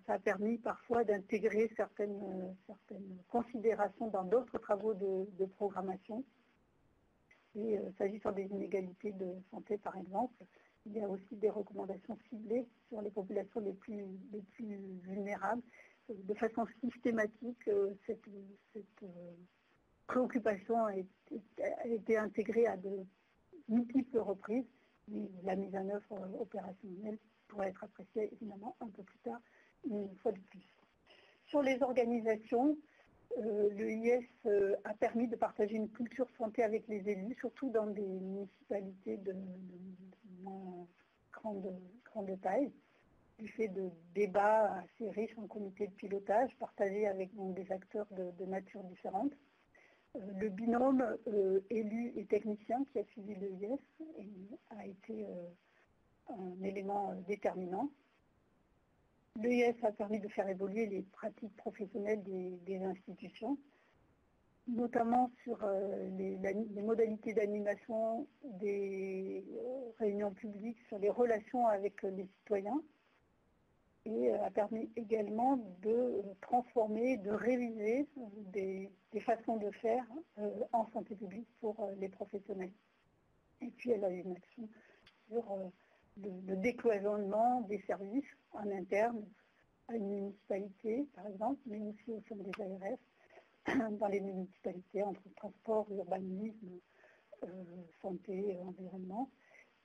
Ça a permis parfois d'intégrer certaines considérations dans d'autres travaux de programmation. Et s'agissant des inégalités de santé, par exemple, il y a aussi des recommandations ciblées sur les populations les plus vulnérables. De façon systématique, cette préoccupation a été intégrée à de multiples reprises. Mais la mise en œuvre opérationnelle pourrait être appréciée évidemment un peu plus tard, une fois de plus. Sur les organisations, l'EIS a permis de partager une culture santé avec les élus, surtout dans des municipalités de moins grande taille. du fait de débats assez riches en comité de pilotage, partagés avec donc, des acteurs de nature différente. Le binôme élu et technicien qui a suivi l'EIS a été un élément déterminant. L'EIS a permis de faire évoluer les pratiques professionnelles des institutions, notamment sur les modalités d'animation des réunions publiques, sur les relations avec les citoyens, et a permis également de transformer, de réviser des façons de faire en santé publique pour les professionnels. Et puis elle a eu une action sur le décloisonnement des services en interne à une municipalité, par exemple, mais aussi au sein des ARS, dans les municipalités, entre transport, urbanisme, santé, environnement,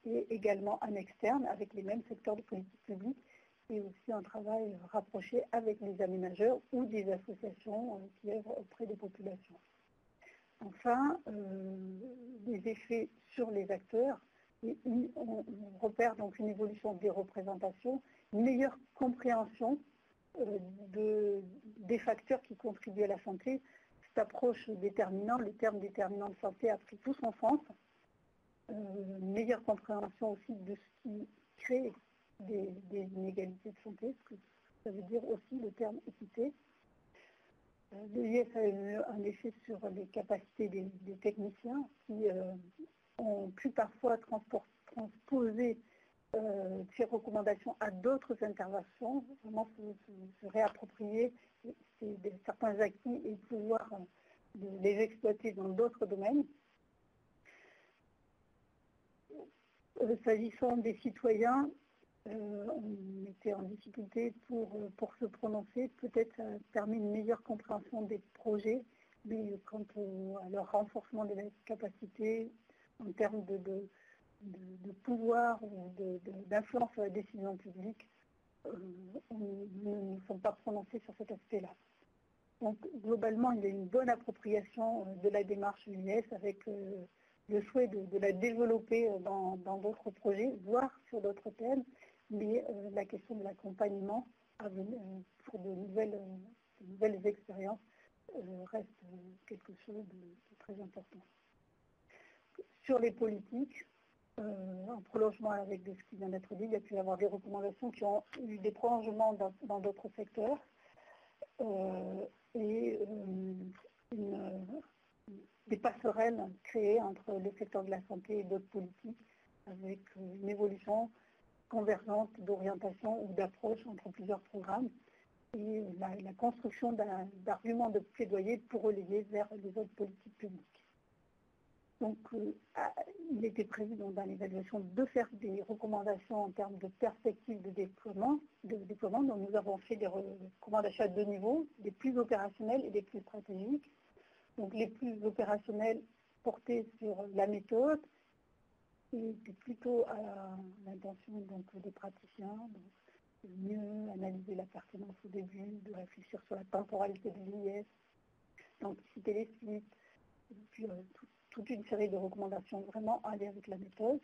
et également en externe avec les mêmes secteurs de politique publique, et aussi un travail rapproché avec les aménageurs ou des associations qui œuvrent auprès des populations. Enfin, les effets sur les acteurs, on repère donc une évolution des représentations, une meilleure compréhension des facteurs qui contribuent à la santé. Cette approche déterminante, le terme déterminant de santé a pris tout son sens. Une meilleure compréhension aussi de ce qui crée des inégalités de santé, ce que ça veut dire aussi le terme équité. L'EIS a eu un effet sur les capacités des techniciens qui ont pu parfois transposer ces recommandations à d'autres interventions, vraiment se réapproprier certains acquis et pouvoir les exploiter dans d'autres domaines. S'agissant des citoyens, on était en difficulté pour se prononcer. Peut-être ça a permis une meilleure compréhension des projets, mais quant à leur renforcement de la capacité en termes de pouvoir ou d'influence sur la décision publique, nous ne nous sommes pas prononcés sur cet aspect-là. Donc globalement, il y a une bonne appropriation de la démarche UIS avec le souhait de la développer dans d'autres projets, voire sur d'autres thèmes, mais la question de l'accompagnement pour de nouvelles expériences reste quelque chose de très important. Sur les politiques, en prolongement avec ce qui vient d'être dit, il y a pu y avoir des recommandations qui ont eu des prolongements dans d'autres secteurs et des passerelles créées entre le secteur de la santé et d'autres politiques avec une évolution convergente d'orientation ou d'approche entre plusieurs programmes et la construction d'arguments de plaidoyer pour relayer vers les autres politiques publiques. Donc, il était prévu dans l'évaluation de faire des recommandations en termes de perspectives de déploiement. Donc, nous avons fait des recommandations à deux niveaux, des plus opérationnelles et des plus stratégiques. Donc, les plus opérationnels portaient sur la méthode et plutôt à l'intention des praticiens. Donc, mieux analyser la pertinence au début, de réfléchir sur la temporalité de l'IS, d'anticiper les suites, et puis toute une série de recommandations vraiment en lien avec la méthode,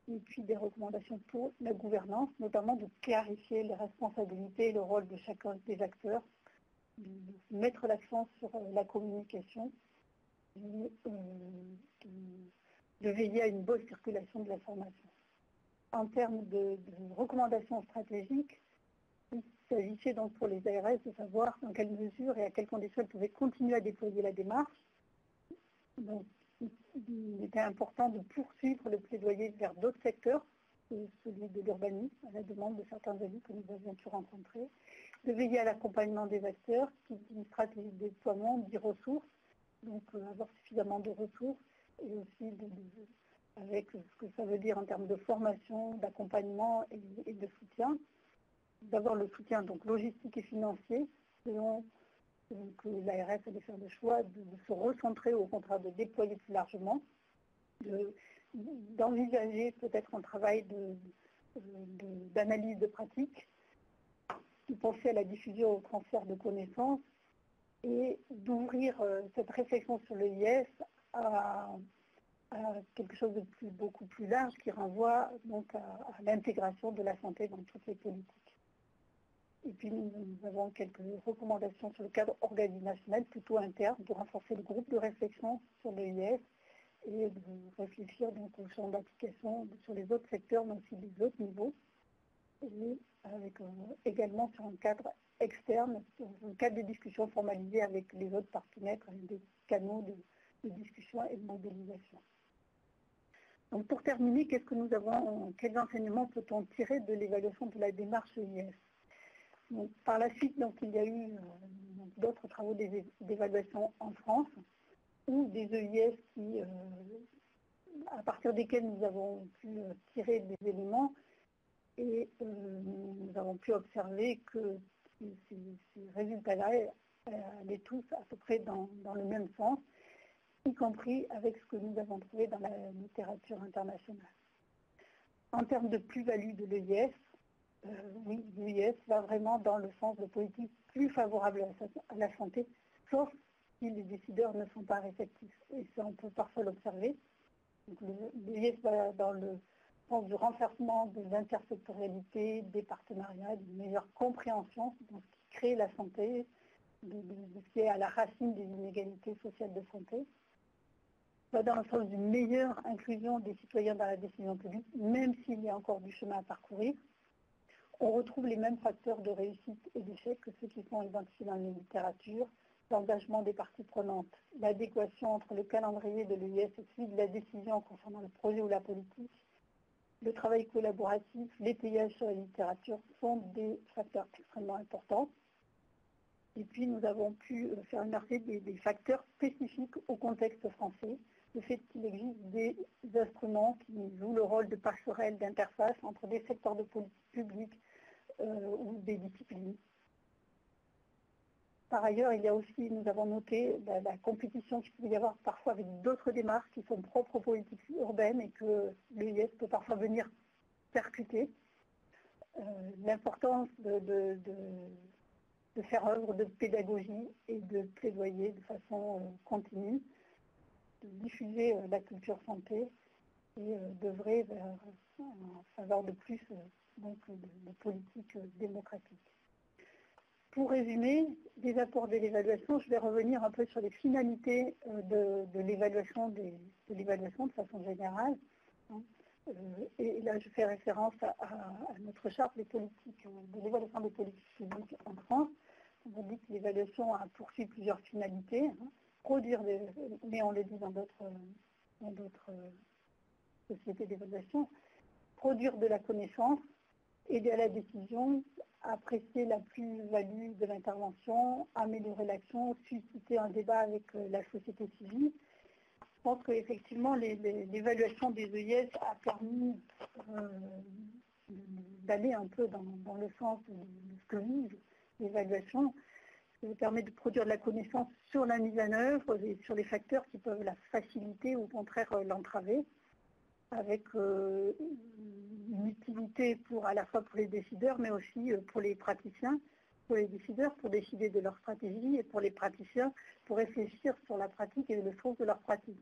et puis des recommandations pour la gouvernance, notamment de clarifier les responsabilités et le rôle de chacun des acteurs, de mettre l'accent sur la communication, et de veiller à une bonne circulation de l'information. En termes de recommandations stratégiques, il s'agissait donc pour les ARS de savoir dans quelle mesure et à quelles conditions elles pouvaient continuer à déployer la démarche. Donc, il était important de poursuivre le plaidoyer vers d'autres secteurs, celui de l'urbanisme, à la demande de certains élus que nous avions pu rencontrer, de veiller à l'accompagnement des acteurs, qui dit une stratégie de déploiement, dit ressources, donc avoir suffisamment de ressources, et aussi avec ce que ça veut dire en termes de formation, d'accompagnement et de soutien. D'avoir le soutien donc logistique et financier, selon que l'ARS allait faire le choix de se recentrer au contraire de déployer plus largement, d'envisager peut-être un travail d'analyse de pratique, de penser à la diffusion au transfert de connaissances et d'ouvrir cette réflexion sur le IS à à quelque chose de beaucoup plus large qui renvoie donc à l'intégration de la santé dans toutes les politiques. Et puis nous avons quelques recommandations sur le cadre organisationnel plutôt interne de renforcer le groupe de réflexion sur l'EIS et de réfléchir donc au champ d'application sur les autres secteurs, mais aussi les autres niveaux, et avec également sur un cadre externe, sur un cadre de discussion formalisé avec les autres partenaires, avec des canaux de discussion et de mobilisation. Donc pour terminer, qu'est-ce que nous avons, quels enseignements peut-on tirer de l'évaluation de la démarche EIS? Donc, par la suite, donc, il y a eu d'autres travaux d'évaluation en France, ou des EIS qui, à partir desquels nous avons pu tirer des éléments, et nous avons pu observer que ces résultats-là allaient tous à peu près dans le même sens, y compris avec ce que nous avons trouvé dans la littérature internationale. En termes de plus-value de l'EIS, oui, l'EIS va vraiment dans le sens de politiques plus favorables à la santé, sauf si les décideurs ne sont pas réceptifs. Et ça, on peut parfois l'observer. L'EIS va dans le sens du renforcement de l'intersectorialité, des partenariats, d'une meilleure compréhension de ce qui crée la santé, de ce qui est à la racine des inégalités sociales de santé. Va dans le sens d'une meilleure inclusion des citoyens dans la décision publique, même s'il y a encore du chemin à parcourir. On retrouve les mêmes facteurs de réussite et d'échec que ceux qui sont identifiés dans la littérature, l'engagement des parties prenantes, l'adéquation entre le calendrier de l'EIS et celui de la décision concernant le projet ou la politique, le travail collaboratif, l'étayage sur la littérature sont des facteurs extrêmement importants. Et puis nous avons pu faire émerger des facteurs spécifiques au contexte français, le fait qu'il existe des instruments qui jouent le rôle de passerelle, d'interface entre des secteurs de politique publique ou des disciplines. Par ailleurs, il y a aussi, nous avons noté la compétition qu'il peut y avoir parfois avec d'autres démarches qui sont propres aux politiques urbaines et que l'EIS peut parfois venir percuter. L'importance de faire œuvre de pédagogie et de plaidoyer de façon continue, de diffuser la culture santé et d'œuvrer en faveur de plus de politiques démocratiques. Pour résumer les apports de l'évaluation, je vais revenir un peu sur les finalités de l'évaluation de façon générale. Et là, je fais référence à notre charte des politiques, de l'évaluation des politiques publiques en France. On dit que l'évaluation a poursuivi plusieurs finalités. Produire mais on le dit dans d'autres sociétés d'évaluation, produire de la connaissance, aider à la décision, apprécier la plus-value de l'intervention, améliorer l'action, susciter un débat avec la société civile. Je pense qu'effectivement, l'évaluation des EIS a permis d'aller un peu dans le sens de ce que vise l'évaluation. Ça permet de produire de la connaissance sur la mise en œuvre et sur les facteurs qui peuvent la faciliter ou au contraire l'entraver, avec une utilité à la fois pour les décideurs, mais aussi pour les praticiens, pour les décideurs, pour décider de leur stratégie, et pour les praticiens, pour réfléchir sur la pratique et le sens de leur pratique.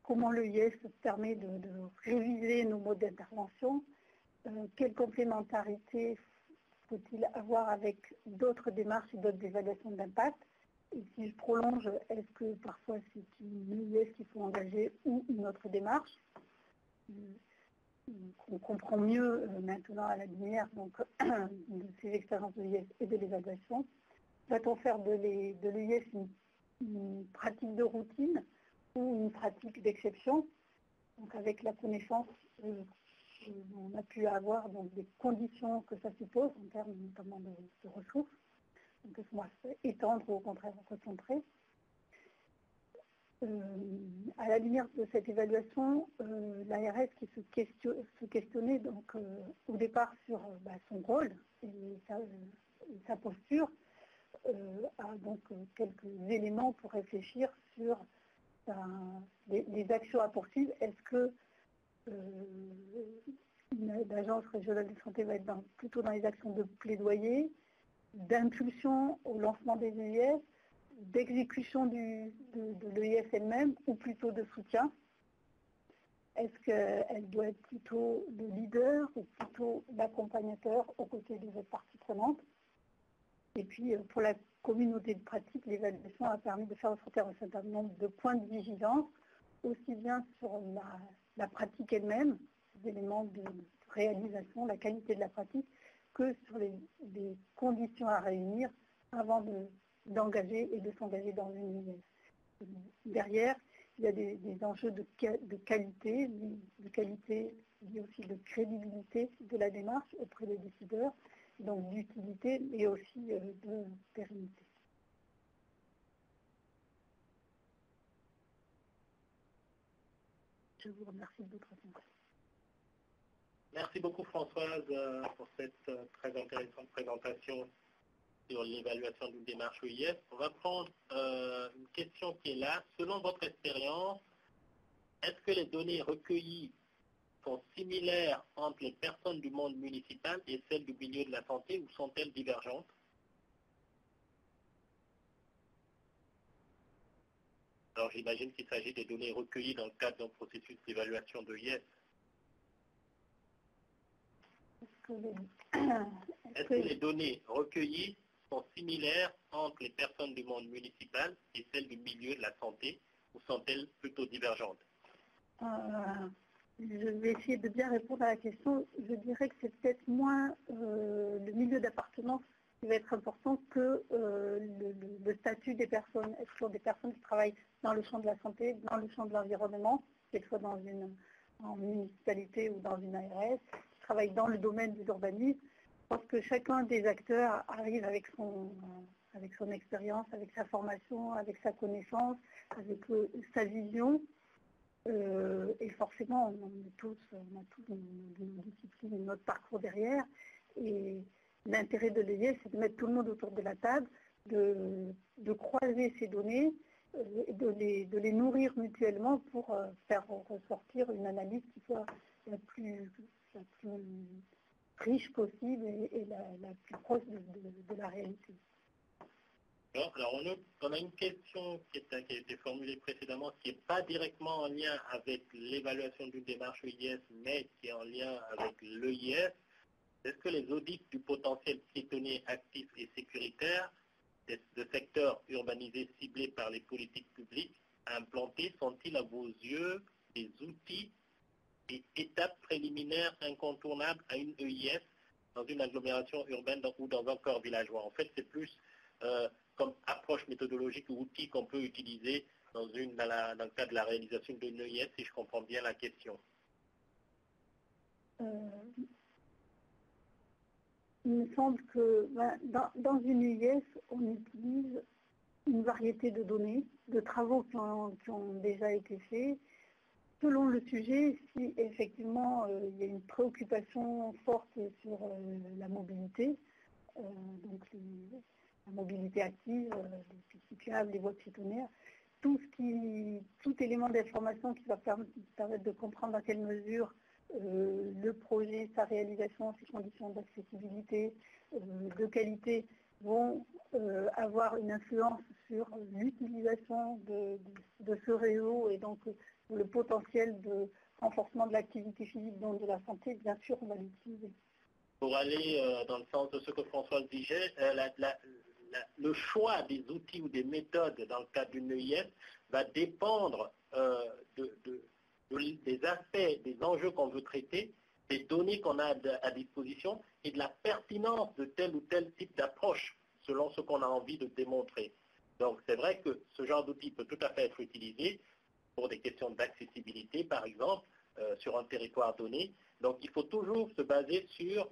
Comment l'EIS permet de réviser nos modes d'intervention? Quelle complémentarité faut-il avoir avec d'autres démarches et d'autres évaluations d'impact? Et si je prolonge, est-ce que parfois c'est une EIS qu'il faut engager ou une autre démarche? On comprend mieux maintenant à la lumière donc, de ces expériences de l'EIS et de l'évaluation. Va-t-on faire de l'EIS une pratique de routine ou une pratique d'exception? Donc avec la connaissance on a pu avoir donc, des conditions que ça suppose en termes notamment de ressources. Donc, est-ce qu'on va étendre ou au contraire recentrer? À la lumière de cette évaluation, l'ARS qui se questionnait donc, au départ sur son rôle et sa posture, a donc quelques éléments pour réfléchir sur les actions à poursuivre. Est-ce que l'agence régionale de santé va être plutôt dans les actions de plaidoyer, d'impulsion au lancement des EIS, d'exécution de l'EIS elle-même ou plutôt de soutien? Est-ce qu'elle doit être plutôt le leader ou plutôt l'accompagnateur aux côtés des autres parties prenantes? Et puis, pour la communauté de pratique, l'évaluation a permis de faire ressortir un certain nombre de points de vigilance, aussi bien sur la pratique elle-même, les éléments de réalisation, la qualité de la pratique, que sur les conditions à réunir avant d'engager et de s'engager dans une IS. Derrière, il y a des enjeux de qualité, mais aussi de crédibilité de la démarche auprès des décideurs, donc d'utilité, mais aussi de pérennité. Je vous remercie de votre attention. Merci beaucoup Françoise pour cette très intéressante présentation sur l'évaluation d'une démarche EIS. On va prendre une question qui est là. Selon votre expérience, est-ce que les données recueillies sont similaires entre les personnes du monde municipal et celles du milieu de la santé ou sont-elles divergentes? Alors j'imagine qu'il s'agit des données recueillies dans le cadre d'un processus d'évaluation de l'EIS. Est-ce que les données recueillies sont similaires entre les personnes du monde municipal et celles du milieu de la santé ou sont-elles plutôt divergentes? Je vais essayer de bien répondre à la question. Je dirais que c'est peut-être moins le milieu d'appartenance qui va être important que le statut des personnes. Est-ce que des personnes qui travaillent dans le champ de la santé, dans le champ de l'environnement, qu'elles soient en municipalité ou dans une ARS, qui travaillent dans le domaine de l'urbanisme? Je pense que chacun des acteurs arrive avec son expérience, avec sa formation, avec sa connaissance, avec sa vision. Et forcément, on a tous nos disciplines, notre parcours derrière. Et l'intérêt de l'EIS, c'est de mettre tout le monde autour de la table, de croiser ces données, de les nourrir mutuellement pour faire ressortir une analyse qui soit la plus riche possible et la plus proche de la réalité. Alors on a une question qui a été formulée précédemment, qui n'est pas directement en lien avec l'évaluation d'une démarche EIS, mais qui est en lien avec l'EIS. Est-ce que les audits du potentiel piétonnier actif et sécuritaire de secteurs urbanisés ciblés par les politiques publiques à implanter sont-ils à vos yeux des outils et étapes préliminaires incontournables à une EIS dans une agglomération urbaine ou dans un corps villageois? En fait, c'est plus comme approche méthodologique ou outil qu'on peut utiliser dans le cadre de la réalisation d'une EIS, si je comprends bien la question. Il me semble que dans une EIS, on utilise une variété de données, de travaux qui ont déjà été faits. Selon le sujet, si effectivement il y a une préoccupation forte sur la mobilité, donc la mobilité active, les pistes cyclables, les voies piétonnières, tout élément d'information qui va permettre de comprendre dans quelle mesure le projet, sa réalisation, ses conditions d'accessibilité, de qualité vont avoir une influence sur l'utilisation de ce réseau et donc le potentiel de renforcement de l'activité physique, donc de la santé, bien sûr, on va l'utiliser. Pour aller dans le sens de ce que François disait, le choix des outils ou des méthodes dans le cadre d'une EIS va dépendre des aspects, des enjeux qu'on veut traiter, des données qu'on a à disposition et de la pertinence de tel ou tel type d'approche selon ce qu'on a envie de démontrer. Donc c'est vrai que ce genre d'outil peut tout à fait être utilisé pour des questions d'accessibilité, par exemple, sur un territoire donné. Donc il faut toujours se baser sur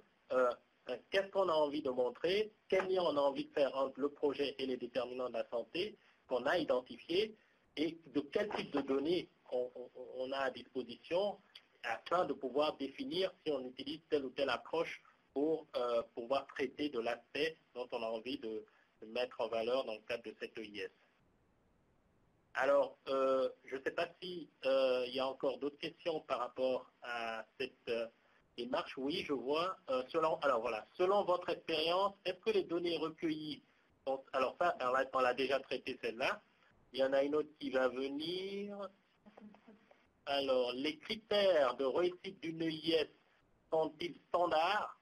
qu'est-ce qu'on a envie de montrer, quel lien on a envie de faire entre le projet et les déterminants de la santé qu'on a identifiés et de quel type de données on a à disposition afin de pouvoir définir si on utilise telle ou telle approche pour pouvoir traiter de l'aspect dont on a envie de mettre en valeur dans le cadre de cette EIS. Alors, je ne sais pas s'il y a encore d'autres questions par rapport à cette démarche. Oui, je vois. Selon votre expérience, est-ce que les données recueillies Alors ça, on l'a déjà traité celle-là. Il y en a une autre qui va venir. Alors, les critères de réussite d'une EIS sont-ils standards?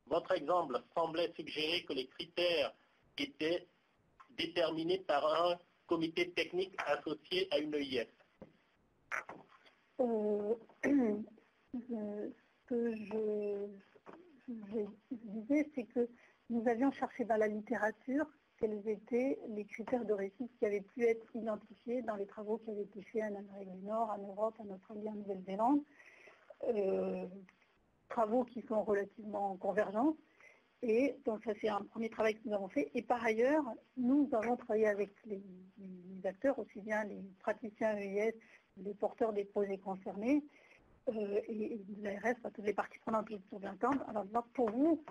Votre exemple semblait suggérer que les critères étaient déterminés par un comité technique associé à une EIS. Ce que je disais, c'est que nous avions cherché dans la littérature quels étaient les critères de réussite qui avaient pu être identifiés dans les travaux qui avaient été faits en Amérique du Nord, en Europe, en Australie, en Nouvelle-Zélande. Travaux qui sont relativement convergents. Et donc ça, c'est un premier travail que nous avons fait. Et par ailleurs, nous avons travaillé avec les acteurs, aussi bien les praticiens EIS, les porteurs des projets concernés, et l'ARS, toutes les parties prenantes autour d'un temps. Alors pour vous,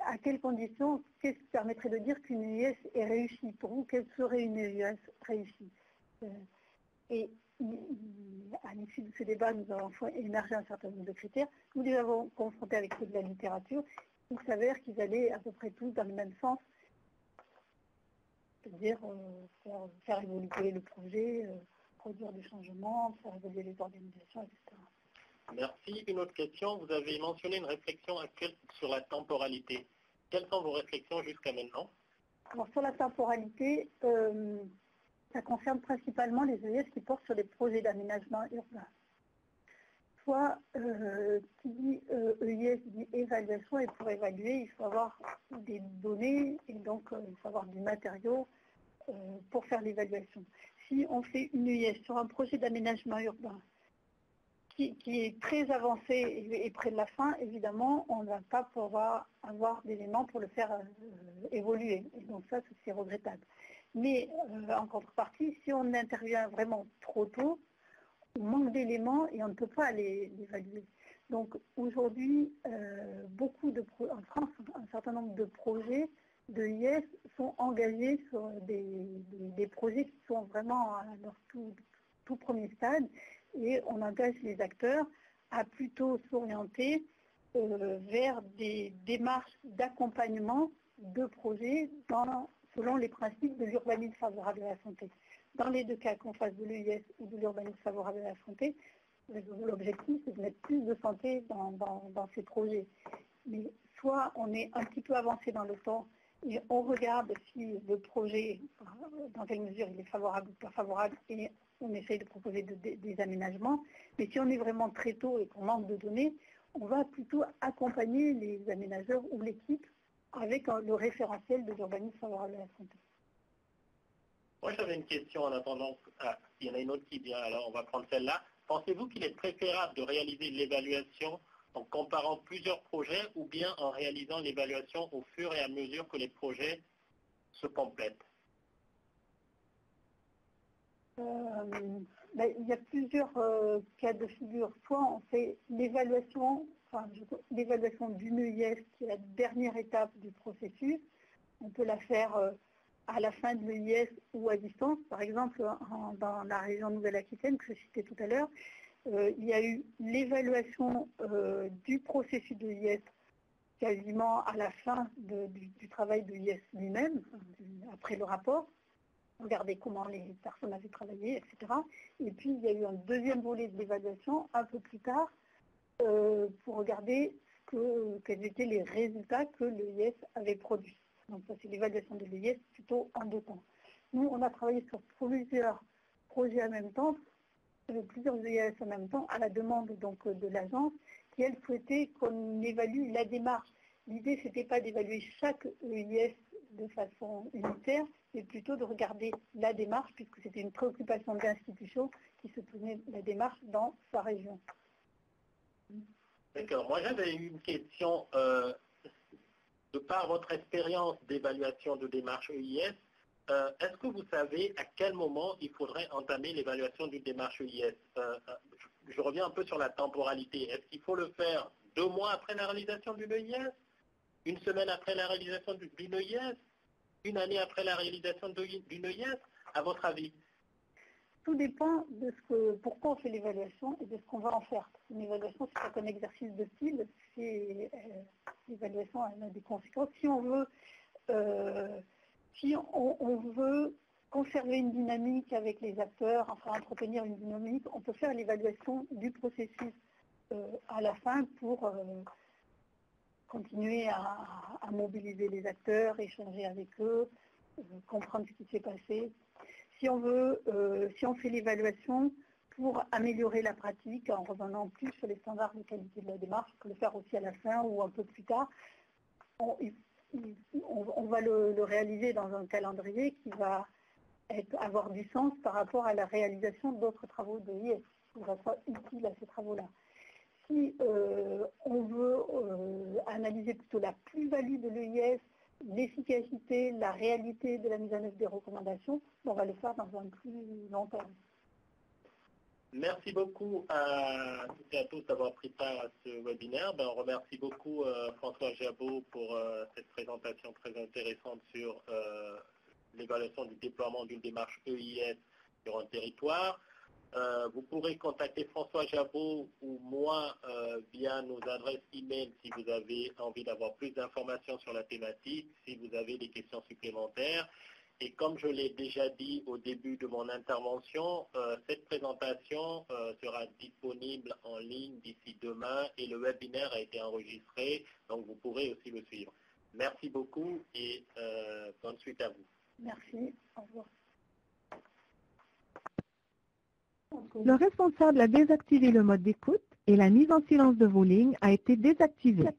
à quelles conditions, qu'est-ce qui permettrait de dire qu'une EIS est réussie? Pour vous, quelle serait une EIS réussie? Et à l'issue de ce débat, nous avons fait émerger un certain nombre de critères. Nous les avons confrontés avec ceux de la littérature. Il s'avère qu'ils allaient à peu près tous dans le même sens, c'est-à-dire faire évoluer le projet, produire du changement, faire évoluer les organisations, etc. Merci. Une autre question. Vous avez mentionné une réflexion actuelle sur la temporalité. Quelles sont vos réflexions jusqu'à maintenant? Alors sur la temporalité, ça concerne principalement les EIS qui portent sur des projets d'aménagement urbain. Soit, qui dit EIS dit évaluation, et pour évaluer, il faut avoir des données, et donc il faut avoir du matériau pour faire l'évaluation. Si on fait une EIS sur un projet d'aménagement urbain qui est très avancé et près de la fin, évidemment, on ne va pas pouvoir avoir d'éléments pour le faire évoluer. Et donc ça, c'est regrettable. Mais en contrepartie, si on intervient vraiment trop tôt, on manque d'éléments et on ne peut pas l'évaluer. Donc aujourd'hui, en France, un certain nombre de projets de IS sont engagés sur des projets qui sont vraiment à leur tout premier stade, et on engage les acteurs à plutôt s'orienter vers des démarches d'accompagnement de projets selon les principes de l'urbanisme favorable à la santé. Dans les deux cas, qu'on fasse de l'EIS ou de l'urbanisme favorable à la santé, l'objectif, c'est de mettre plus de santé dans ces projets. Mais soit on est un petit peu avancé dans le temps et on regarde si le projet, dans quelle mesure il est favorable ou pas favorable, et on essaye de proposer des aménagements. Mais si on est vraiment très tôt et qu'on manque de données, on va plutôt accompagner les aménageurs ou l'équipe avec le référentiel de l'urbanisme favorable à la santé. Moi, j'avais une question en attendant. Il y en a une autre qui vient, alors on va prendre celle-là. Pensez-vous qu'il est préférable de réaliser l'évaluation en comparant plusieurs projets ou bien en réalisant l'évaluation au fur et à mesure que les projets se complètent? Il y a plusieurs cas de figure. Soit on fait l'évaluation d'une EIS qui est la dernière étape du processus. On peut la faire à la fin de l'EIS ou à distance. Par exemple, dans la région Nouvelle-Aquitaine que je citais tout à l'heure, il y a eu l'évaluation du processus de l'EIS quasiment à la fin du travail de l'EIS lui-même, après le rapport. Regarder comment les personnes avaient travaillé, etc. Et puis, il y a eu un deuxième volet de l'évaluation un peu plus tard pour regarder quels étaient les résultats que l'EIS avait produits. Donc, ça, c'est l'évaluation de l'EIS plutôt en deux temps. Nous, on a travaillé sur plusieurs projets en même temps, plusieurs EIS en même temps, à la demande donc, de l'agence, qui, elle, souhaitait qu'on évalue la démarche. L'idée, ce n'était pas d'évaluer chaque EIS de façon unitaire, mais plutôt de regarder la démarche, puisque c'était une préoccupation de l'institution qui se tenait la démarche dans sa région. D'accord. Moi, j'avais une question. De par votre expérience d'évaluation de démarche EIS, est-ce que vous savez à quel moment il faudrait entamer l'évaluation d'une démarche EIS? Je reviens un peu sur la temporalité. Est-ce qu'il faut le faire 2 mois après la réalisation d'une EIS? 1 semaine après la réalisation d'une EIS? 1 année après la réalisation d'une EIS? À votre avis? Tout dépend de pourquoi on fait l'évaluation et de ce qu'on va en faire. Une évaluation, c'est pas un exercice de style, l'évaluation a des conséquences. Si on veut Si on veut conserver une dynamique avec les acteurs, enfin entretenir une dynamique, on peut faire l'évaluation du processus à la fin pour continuer à mobiliser les acteurs, échanger avec eux, comprendre ce qui s'est passé. Si on fait l'évaluation pour améliorer la pratique en revenant plus sur les standards de qualité de la démarche, on peut le faire aussi à la fin ou un peu plus tard. On va le réaliser dans un calendrier qui va avoir du sens par rapport à la réalisation d'autres travaux de l'IS, qui va être utile à ces travaux-là. Si on veut analyser plutôt la plus-value de l'EIS, l'efficacité, la réalité de la mise en œuvre des recommandations, on va le faire dans un plus long terme. Merci beaucoup à toutes et à tous d'avoir pris part à ce webinaire. On remercie beaucoup François Jabot pour cette présentation très intéressante sur l'évaluation du déploiement d'une démarche EIS sur un territoire. Vous pourrez contacter François Jabot ou moi via nos adresses e-mail si vous avez envie d'avoir plus d'informations sur la thématique, si vous avez des questions supplémentaires. Et comme je l'ai déjà dit au début de mon intervention, cette présentation sera disponible en ligne d'ici demain et le webinaire a été enregistré, donc vous pourrez aussi le suivre. Merci beaucoup et bonne suite à vous. Merci, au revoir. Le responsable a désactivé le mode d'écoute et la mise en silence de vos lignes a été désactivée.